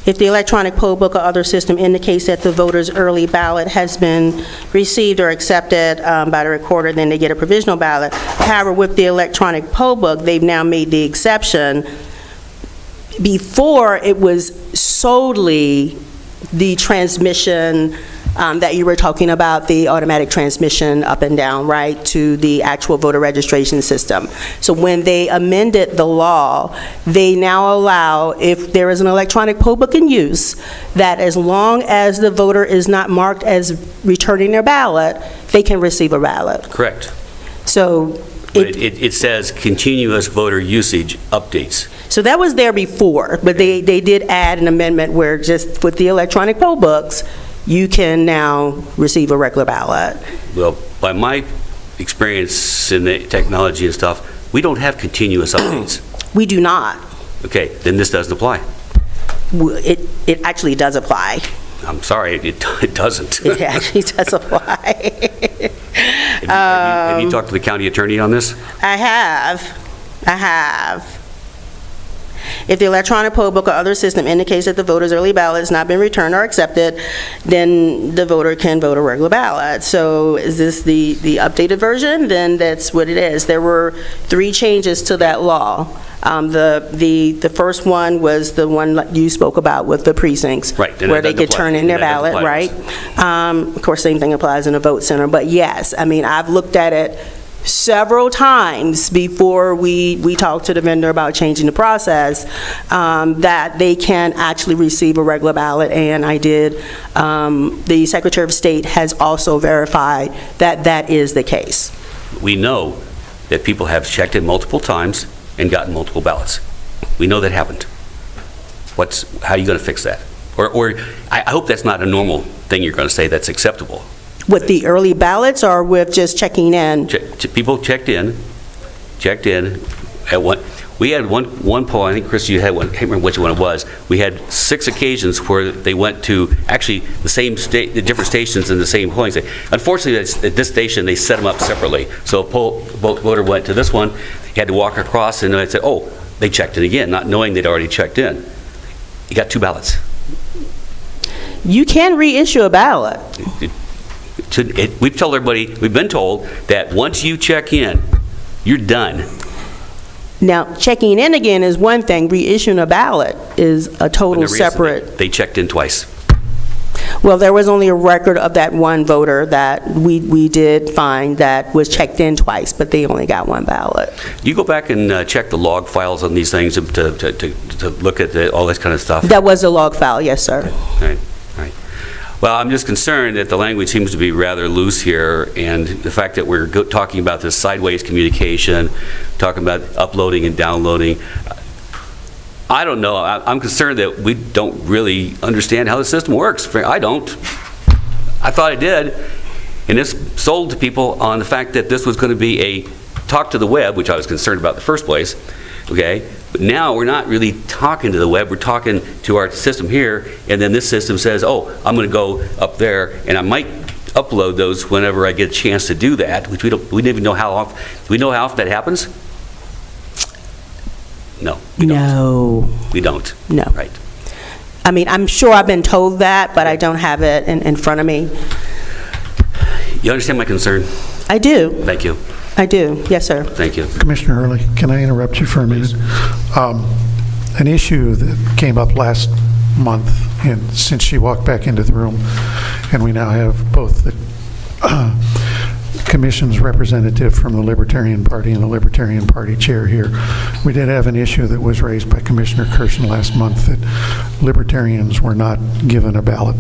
If the electronic poll book or other system indicates that the voter's early ballot has been received or accepted by the recorder, then they get a provisional ballot. However, with the electronic poll book, they've now made the exception. Before, it was solely the transmission that you were talking about, the automatic transmission up and down, right, to the actual voter registration system. So when they amended the law, they now allow, if there is an electronic poll book in use, that as long as the voter is not marked as returning their ballot, they can receive a ballot. Correct. So But it says continuous voter usage updates. So that was there before, but they did add an amendment where just with the electronic poll books, you can now receive a regular ballot. Well, by my experience in the technology and stuff, we don't have continuous updates. We do not. Okay, then this doesn't apply. It actually does apply. I'm sorry, it doesn't. It actually does apply. Have you talked to the county attorney on this? I have. If the electronic poll book or other system indicates that the voter's early ballot has not been returned or accepted, then the voter can vote a regular ballot. So is this the updated version? Then that's what it is. There were 3 changes to that law. The first one was the one you spoke about with the precincts. Right. Where they could turn in their ballot, right? Of course, same thing applies in a vote center. But yes, I mean, I've looked at it several times before we talked to the vendor about changing the process, that they can actually receive a regular ballot, and I did. The Secretary of State has also verified that that is the case. We know that people have checked in multiple times and gotten multiple ballots. We know that happened. How are you going to fix that? Or I hope that's not a normal thing you're going to say that's acceptable. With the early ballots or with just checking in? People checked in at one. We had one poll, I think, Chris, you had one, I can't remember which one it was. We had 6 occasions where they went to actually the different stations in the same polling station. Unfortunately, at this station, they set them up separately. So a voter went to this one, he had to walk across, and I said, oh, they checked in again, not knowing they'd already checked in. He got 2 ballots. You can reissue a ballot. We've told everybody, we've been told that once you check in, you're done. Now, checking in again is one thing. Reissuing a ballot is a total separate. They checked in twice. Well, there was only a record of that one voter that we did find that was checked in twice, but they only got 1 ballot. You go back and check the log files on these things to look at all this kind of stuff? That was a log file, yes, sir. Right. Well, I'm just concerned that the language seems to be rather loose here, and the fact that we're talking about this sideways communication, talking about uploading and downloading. I don't know. I'm concerned that we don't really understand how the system works. I don't. I thought I did. And this sold to people on the fact that this was going to be a talk to the web, which I was concerned about in the first place. Okay? But now we're not really talking to the web. We're talking to our system here, and then this system says, oh, I'm going to go up there, and I might upload those whenever I get a chance to do that, which we don't even know how often. Do we know how often that happens? No. We don't. No. Right. I mean, I'm sure I've been told that, but I don't have it in front of me. You understand my concern? I do. Thank you. I do. Yes, sir. Thank you. Commissioner Hurley, can I interrupt you for a minute? An issue that came up last month, and since she walked back into the room, and we now have both the Commission's representative from the Libertarian Party and the Libertarian Party chair here, we did have an issue that was raised by Commissioner Kirshen last month that Libertarians were not given a ballot.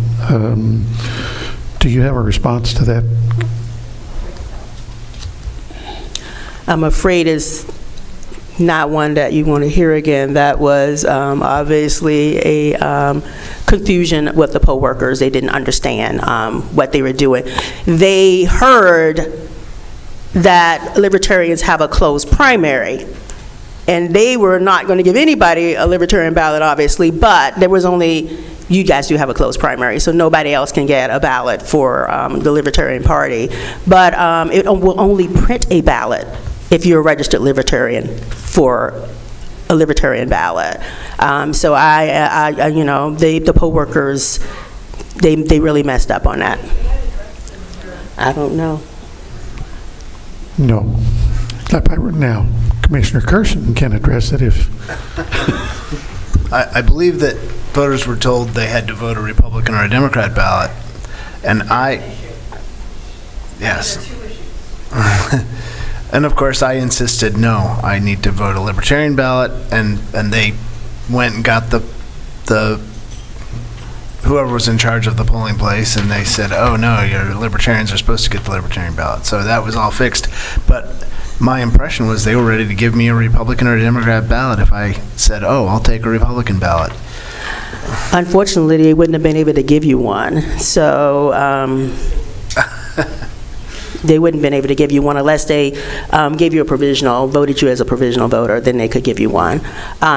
Do you have a response to that? I'm afraid it's not one that you want to hear again. That was obviously a confusion with the poll workers. They didn't understand what they were doing. They heard that Libertarians have a closed primary, and they were not going to give anybody a Libertarian ballot, obviously, but there was only, you guys do have a closed primary, so nobody else can get a ballot for the Libertarian Party. But it will only print a ballot if you're a registered Libertarian for a libertarian ballot. So the poll workers, they really messed up on that. I don't know. No. Not by now. Commissioner Kirschen can address it if... I believe that voters were told they had to vote a Republican or a Democrat ballot, and yes. And of course, I insisted, no, I need to vote a Libertarian ballot, and they went and got the whoever was in charge of the polling place, and they said, oh, no, your Libertarians are supposed to get the Libertarian ballot. So that was all fixed. But my impression was they were ready to give me a Republican or a Democrat ballot if I said, oh, I'll take a Republican ballot. Unfortunately, they wouldn't have been able to give you one. So they wouldn't have been able to give you one unless they gave you a provisional, voted you as a provisional voter, then they could give you one.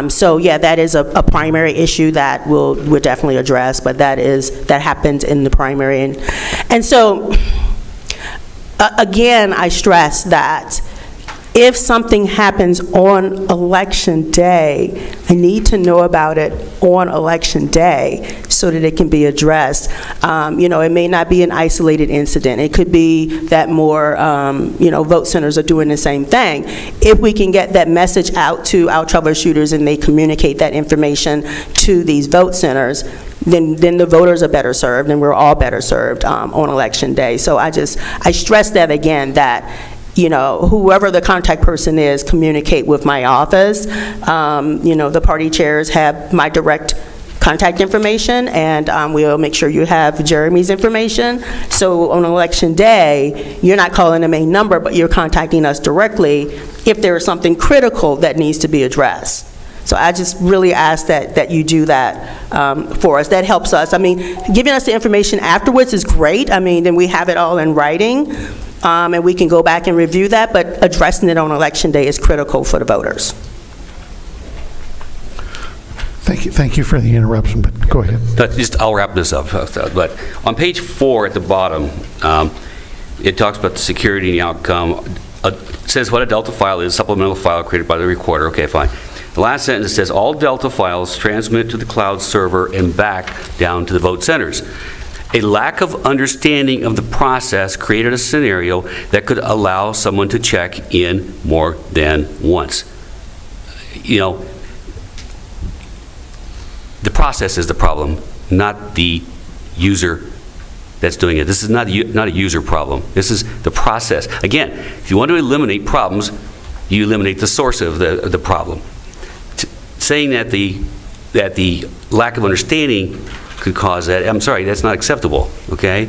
So yeah, that is a primary issue that we'll definitely address, but that happens in the primary. And so, again, I stress that if something happens on Election Day, I need to know about it on Election Day so that it can be addressed. It may not be an isolated incident. It could be that more, vote centers are doing the same thing. If we can get that message out to our troubleshooters and they communicate that information to these vote centers, then the voters are better served and we're all better served on Election Day. So I stress that again, that whoever the contact person is, communicate with my office. The party chairs have my direct contact information, and we'll make sure you have Jeremy's information. So on Election Day, you're not calling the main number, but you're contacting us directly if there is something critical that needs to be addressed. So I just really ask that you do that for us. That helps us. I mean, giving us the information afterwards is great. I mean, then we have it all in writing. And we can go back and review that, but addressing it on Election Day is critical for the voters. Thank you for the interruption, but go ahead. I'll wrap this up. But on page 4 at the bottom, it talks about the security and the outcome. It says what a Delta file is, supplemental file created by the recorder. Okay, fine. The last sentence says all Delta files transmit to the cloud server and back down to the vote centers. A lack of understanding of the process created a scenario that could allow someone to check in more than once. The process is the problem, not the user that's doing it. This is not a user problem. This is the process. Again, if you want to eliminate problems, you eliminate the source of the problem. Saying that the lack of understanding could cause that, I'm sorry, that's not acceptable, okay?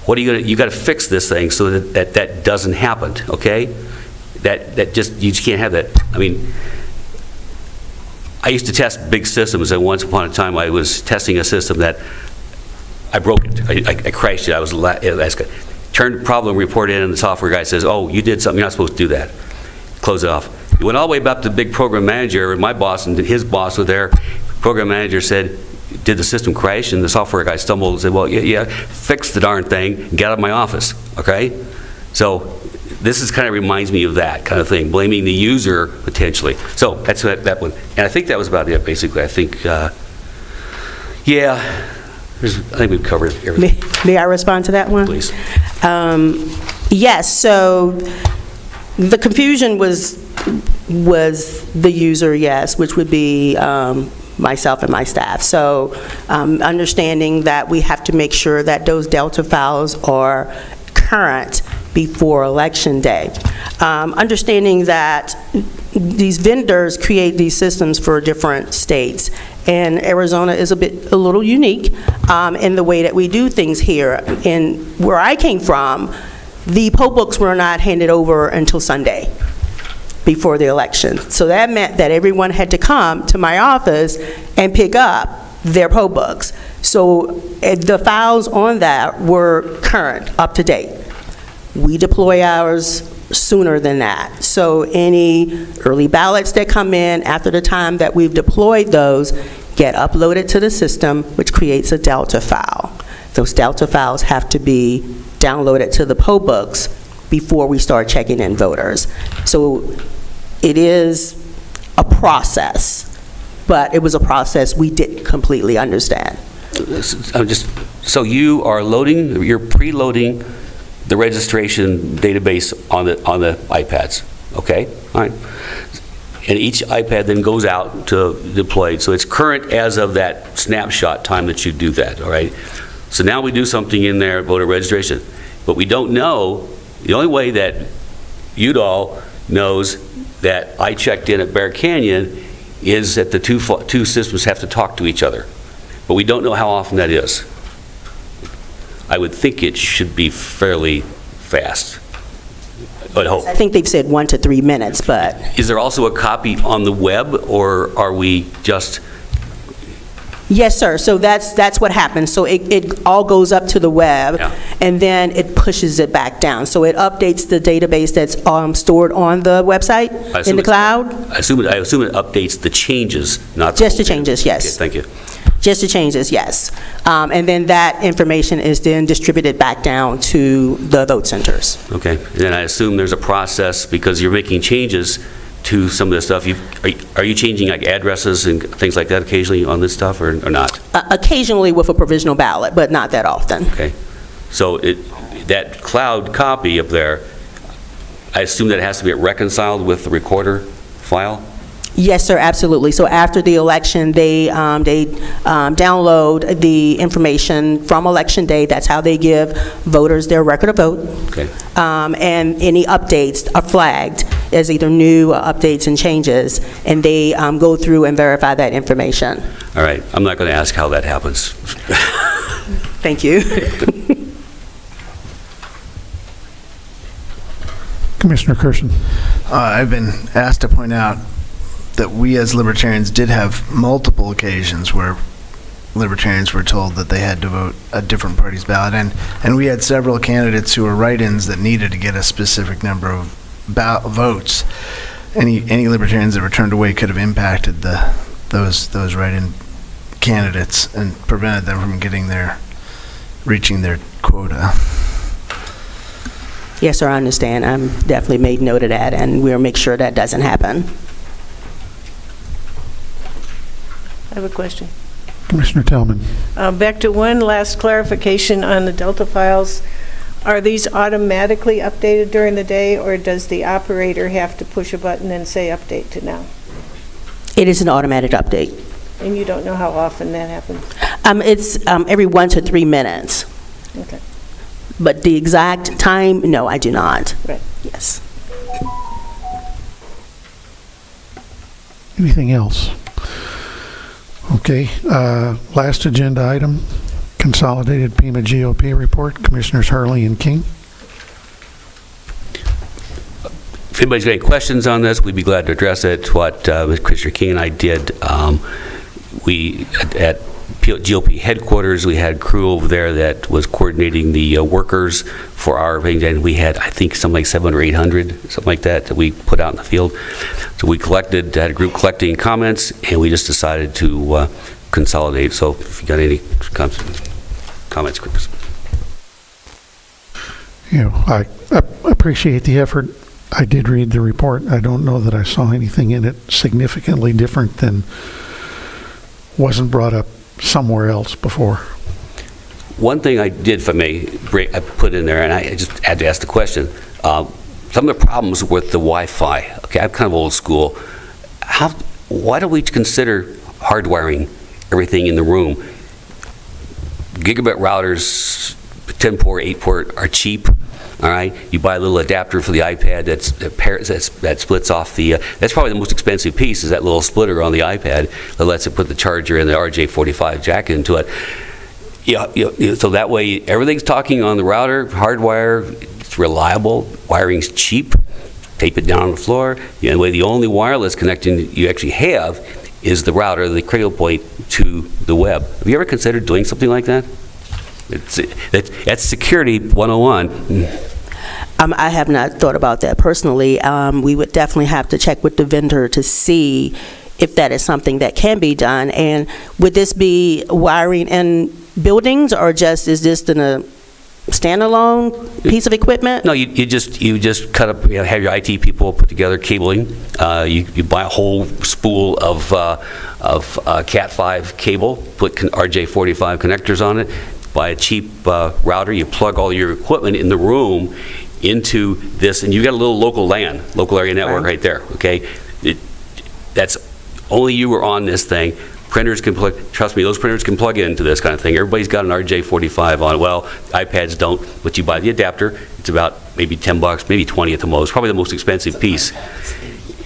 What are you going to, you got to fix this thing so that doesn't happen, okay? You just can't have that. I mean, I used to test big systems, and once upon a time I was testing a system that I broke it. I crashed it. I was turned the problem report in, and the software guy says, oh, you did something, you're not supposed to do that. Close it off. It went all the way up to the big program manager, and my boss and his boss were there. Program manager said, did the system crash? And the software guy stumbled and said, well, yeah, fix the darn thing and get out of my office, okay? So this is kind of reminds me of that kind of thing, blaming the user potentially. So that's that one. And I think that was about it, basically. I think, I think we've covered everything. May I respond to that one? Please. Yes, so the confusion was the user, yes, which would be myself and my staff. So understanding that we have to make sure that those Delta files are current before Election Day. Understanding that these vendors create these systems for different states, and Arizona is a little unique in the way that we do things here. And where I came from, the poll books were not handed over until Sunday before the election. So that meant that everyone had to come to my office and pick up their poll books. So the files on that were current, up to date. We deploy ours sooner than that. So any early ballots that come in after the time that we've deployed those get uploaded to the system, which creates a Delta file. Those Delta files have to be downloaded to the poll books before we start checking in voters. So it is a process, but it was a process we didn't completely understand. So you're preloading the registration database on the iPads, okay? All right. And each iPad then goes out to deployed, so it's current as of that snapshot time that you do that, all right? So now we do something in there, voter registration, but we don't know, the only way that Udall knows that I checked in at Bear Canyon is that the two systems have to talk to each other, but we don't know how often that is. I would think it should be fairly fast. I would hope. I think they've said 1 to 3 minutes, but Is there also a copy on the web, or are we just, yes, sir. So that's what happens. So it all goes up to the web, Yeah. and then it pushes it back down. So it updates the database that's stored on the website I assume in the it's- cloud. I assume it updates the changes, not Just the whole thing. changes, yes. Okay, thank you. Just the changes, yes. And then that information is then distributed back down to the vote centers. Okay, and then I assume there's a process, because you're making changes to some of this stuff. Are you changing like addresses and things like that occasionally on this stuff, or not? Occasionally with a provisional ballot, but not that often. Okay, so that cloud copy up there, I assume that has to be reconciled with the recorder file? Yes, sir, absolutely. So after the election, they download the information from Election Day. That's how they give voters their record of vote. Okay. And any updates are flagged as either new updates and changes, and they go through and verify that information. All right, I'm not going to ask how that happens. Thank you. Commissioner Kersen. I've been asked to point out that we as libertarians did have multiple occasions where libertarians were told that they had to vote a different party's ballot, and we had several candidates who were write-ins that needed to get a specific number of votes. Any libertarians that were turned away could have impacted those write-in candidates and prevented them from reaching their quota. Yes, sir, I understand. I'm definitely made note of that, and we'll make sure that doesn't happen. I have a question. Commissioner Tellman. Back to one last clarification on the Delta files. Are these automatically updated during the day, or does the operator have to push a button and say update to now? It is an automatic update. And you don't know how often that happens? It's every 1 to 3 minutes. Okay. But the exact time, no, I do not. Right. Yes. Anything else? Okay, last agenda item, consolidated Pima GOP report, Commissioners Hurley and King. If anybody's got any questions on this, we'd be glad to address it. What Commissioner King and I did, we, at GOP headquarters, we had crew over there that was coordinating the workers for our thing, and we had, I think, something like 700 or 800, something like that we put out in the field. So we had a group collecting comments, and we just decided to consolidate. So if you got any comments, Chris. I appreciate the effort. I did read the report. I don't know that I saw anything in it significantly different than wasn't brought up somewhere else before. One thing I did, if I may, I put in there, and I just had to ask the question, some of the problems with the Wi-Fi, okay, I'm kind of old school. Why do we consider hardwiring everything in the room? Gigabit routers, 10-port, 8-port are cheap. All right, you buy a little adapter for the iPad that splits off the. That's probably the most expensive piece, is that little splitter on the iPad that lets it put the charger and the RJ45 jack into it. So that way everything's talking on the router, hardwire. It's reliable. Wiring's cheap. Tape it down on the floor. The only wireless connection you actually have is the router, the cradle point to the web. Have you ever considered doing something like that? That's security 101. I have not thought about that personally. We would definitely have to check with the vendor to see if that is something that can be done. And would this be wiring in buildings, or is this in a standalone piece of equipment? No, you just cut up, have your IT people put together cabling. You buy a whole spool of Cat5 cable, put RJ45 connectors on it, buy a cheap router, you plug all your equipment in the room into this, and you've got a little local LAN, local area network right there, okay? That's only you are on this thing. Printers can plug, trust me, those printers can plug into this kind of thing. Everybody's got an RJ45 on it. Well, iPads don't, but you buy the adapter. It's about maybe $10, maybe 20 at the most. Probably the most expensive piece.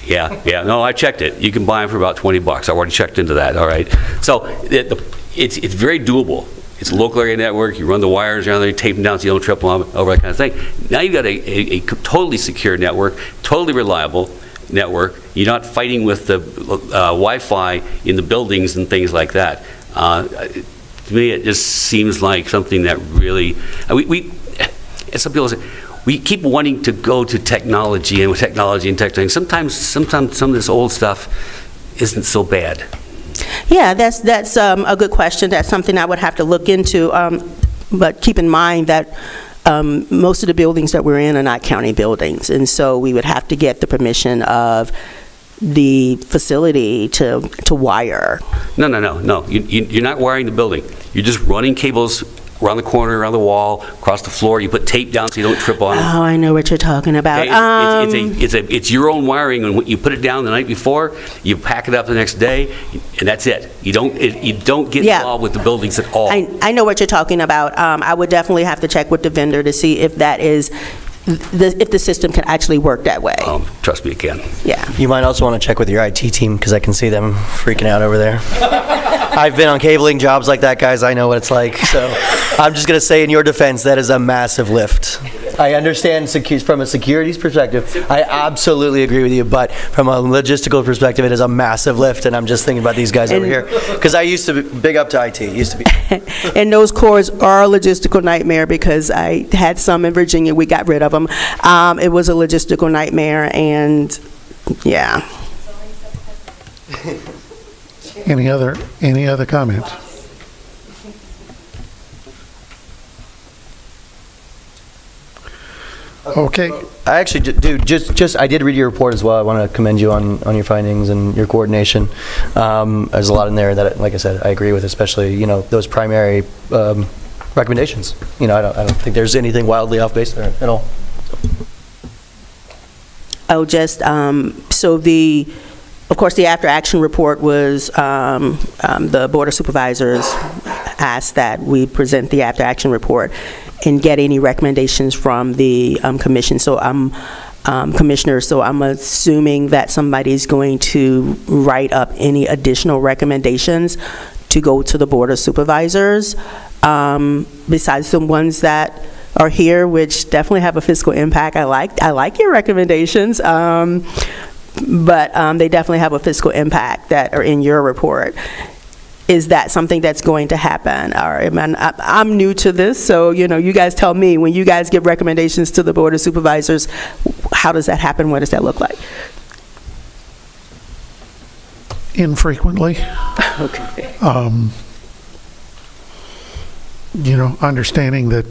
Yeah, no, I checked it. You can buy them for about $20. I've already checked into that, all right? So it's very doable. It's a local area network. You run the wires around there, you tape them down so you don't trip them over, that kind of thing. Now you've got a totally secure network, totally reliable network. You're not fighting with the Wi-Fi in the buildings and things like that. To me, it just seems like something that really, as some people say, we keep wanting to go to technology and technology. Sometimes some of this old stuff isn't so bad. Yeah, that's a good question. That's something I would have to look into. But keep in mind that most of the buildings that we're in are not county buildings, and so we would have to get the permission of the facility to wire. No. You're not wiring the building. You're just running cables around the corner, around the wall, across the floor. You put tape down so you don't trip on it. Oh, I know what you're talking about. It's your own wiring, and when you put it down the night before, you pack it up the next day, and that's it. You don't get involved with the buildings at all. I know what you're talking about. I would definitely have to check with the vendor to see if that is, if the system can actually work that way. Trust me, it can. Yeah. You might also want to check with your IT team, because I can see them freaking out over there. I've been on cabling jobs like that, guys. I know what it's like. So I'm just going to say in your defense, that is a massive lift. I understand from a security's perspective. I absolutely agree with you. But from a logistical perspective, it is a massive lift. And I'm just thinking about these guys over here. Because I used to be big up to IT. Used to be. And those cords are a logistical nightmare, because I had some in Virginia. We got rid of them. It was a logistical nightmare. And yeah. Any other comments? Okay. I actually do. I did read your report as well. I want to commend you on your findings and your coordination. There's a lot in there that, like I said, I agree with, especially those primary recommendations. I don't think there's anything wildly off base there at all. Oh, just of course, the after-action report was, the Board of Supervisors asked that we present the after-action report and get any recommendations from the commission. So Commissioner, so I'm assuming that somebody's going to write up any additional recommendations to go to the Board of Supervisors, besides the ones that are here, which definitely have a fiscal impact. I like your recommendations. But they definitely have a fiscal impact that are in your report. Is that something that's going to happen? Or I'm new to this, so you guys tell me, when you guys give recommendations to the Board of Supervisors, how does that happen? What does that look like? Infrequently. Okay. Understanding that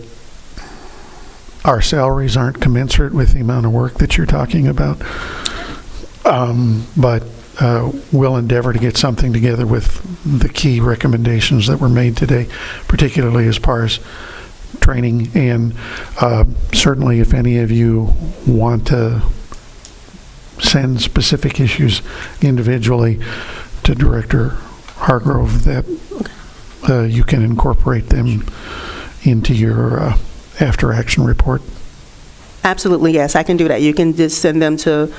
our salaries aren't commensurate with the amount of work that you're talking about. But we'll endeavor to get something together with the key recommendations that were made today, particularly as far as training. And certainly if any of you want to send specific issues individually to Director Hargrove, that you can incorporate them into your after-action report. Absolutely, yes, I can do that. You can just send them to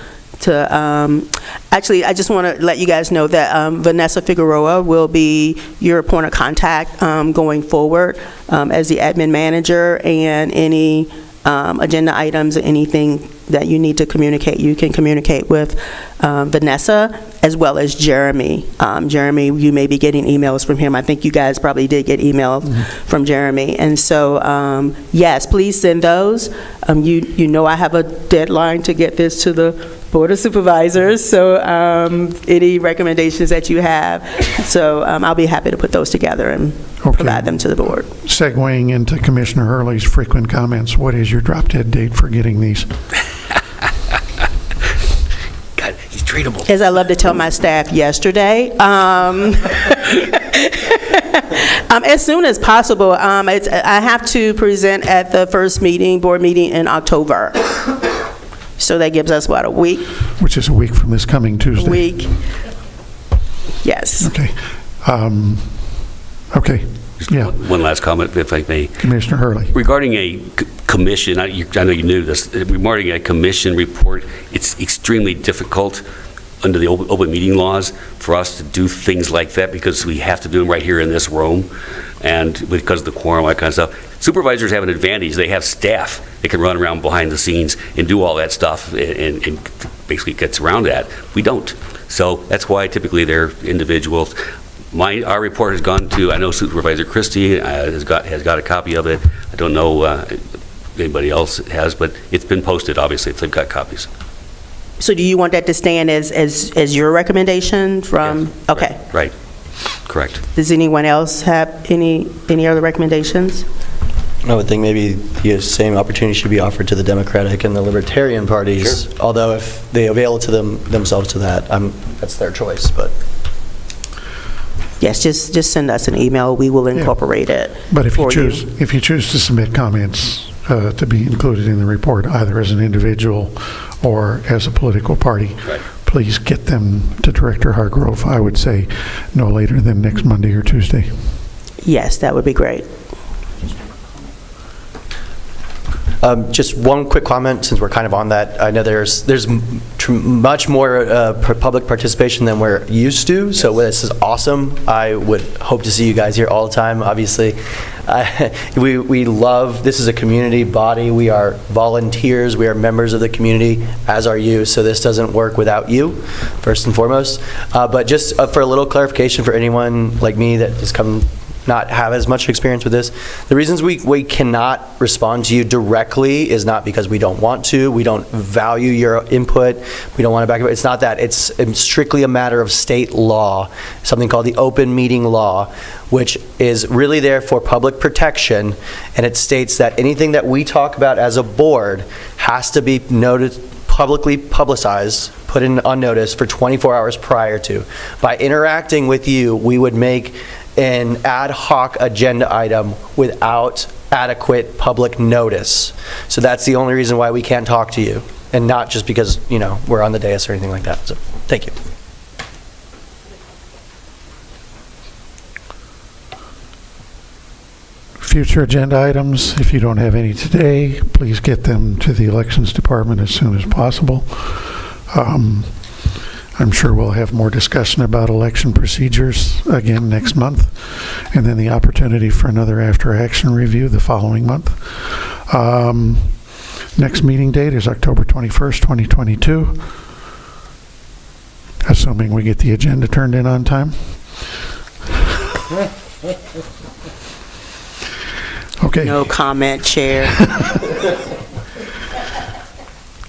actually, I just want to let you guys know that Vanessa Figueroa will be your point of contact going forward as the admin manager, and any agenda items or anything that you need to communicate, you can communicate with Vanessa as well as Jeremy. Jeremy, you may be getting emails from him. I think you guys probably did get emails from Jeremy. And so, yes, please send those. I have a deadline to get this to the Board of Supervisors, so any recommendations that you have. So I'll be happy to put those together and provide them to the board. Segueing into Commissioner Hurley's frequent comments, what is your drop-dead date for getting these? God, he's treatable. As I love to tell my staff yesterday, as soon as possible. I have to present at the first board meeting in October. So that gives us, what, a week? Which is a week from this coming Tuesday. Week. Yes. Okay. Okay. Yeah. One last comment, if I may. Commissioner Hurley. Regarding a commission, I know you knew this, regarding a commission report, it's extremely difficult under the open meeting laws for us to do things like that because we have to do them right here in this room and because of the quorum, that kind of stuff. Supervisors have an advantage. They have staff that can run around behind the scenes and do all that stuff and basically gets around that. We don't. So that's why typically they're individuals. Our report has gone to, I know Supervisor Christie has got a copy of it. I don't know anybody else has, but it's been posted, obviously, if they've got copies. So do you want that to stand as your recommendation from? Yes. Okay. Right. Correct. Does anyone else have any other recommendations? I would think maybe the same opportunity should be offered to the Democratic and the Libertarian parties, Sure. although if they avail to themselves to that, that's their choice, but. Yes, just send us an email. We will incorporate it. But if you for choose to submit comments to be included in the report, either as an individual or as a political party, Right. please get them to Director Hargrove, I would say, no later than next Monday or Tuesday. Yes, that would be great. Just one quick comment, since we're kind of on that. I know there's much more public participation than we're used to, so this is awesome. I would hope to see you guys here all the time, obviously. We love, this is a community body. We are volunteers. We are members of the community, as are you, so this doesn't work without you, first and foremost. But just for a little clarification for anyone like me that has not have as much experience with this. The reasons we cannot respond to you directly is not because we don't want to, we don't value your input, we don't want to back up. It's not that. It's strictly a matter of state law, something called the open meeting law, which is really there for public protection, and it states that anything that we talk about as a board has to be publicly publicized, put on notice for 24 hours prior to. By interacting with you, we would make an ad hoc agenda item without adequate public notice. So that's the only reason why we can't talk to you, and not just because, we're on the dais or anything like that. So, thank you. Future agenda items, if you don't have any today, please get them to the Elections Department as soon as possible. I'm sure we'll have more discussion about election procedures again next month, and then the opportunity for another after-action review the following month. Next meeting date is October 21st, 2022, assuming we get the agenda turned in on time. Okay. No comment, Chair.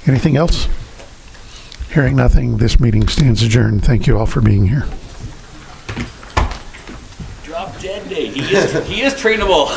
Anything else? Hearing nothing, this meeting stands adjourned. Thank you all for being here. Drop dead day. He is trainable.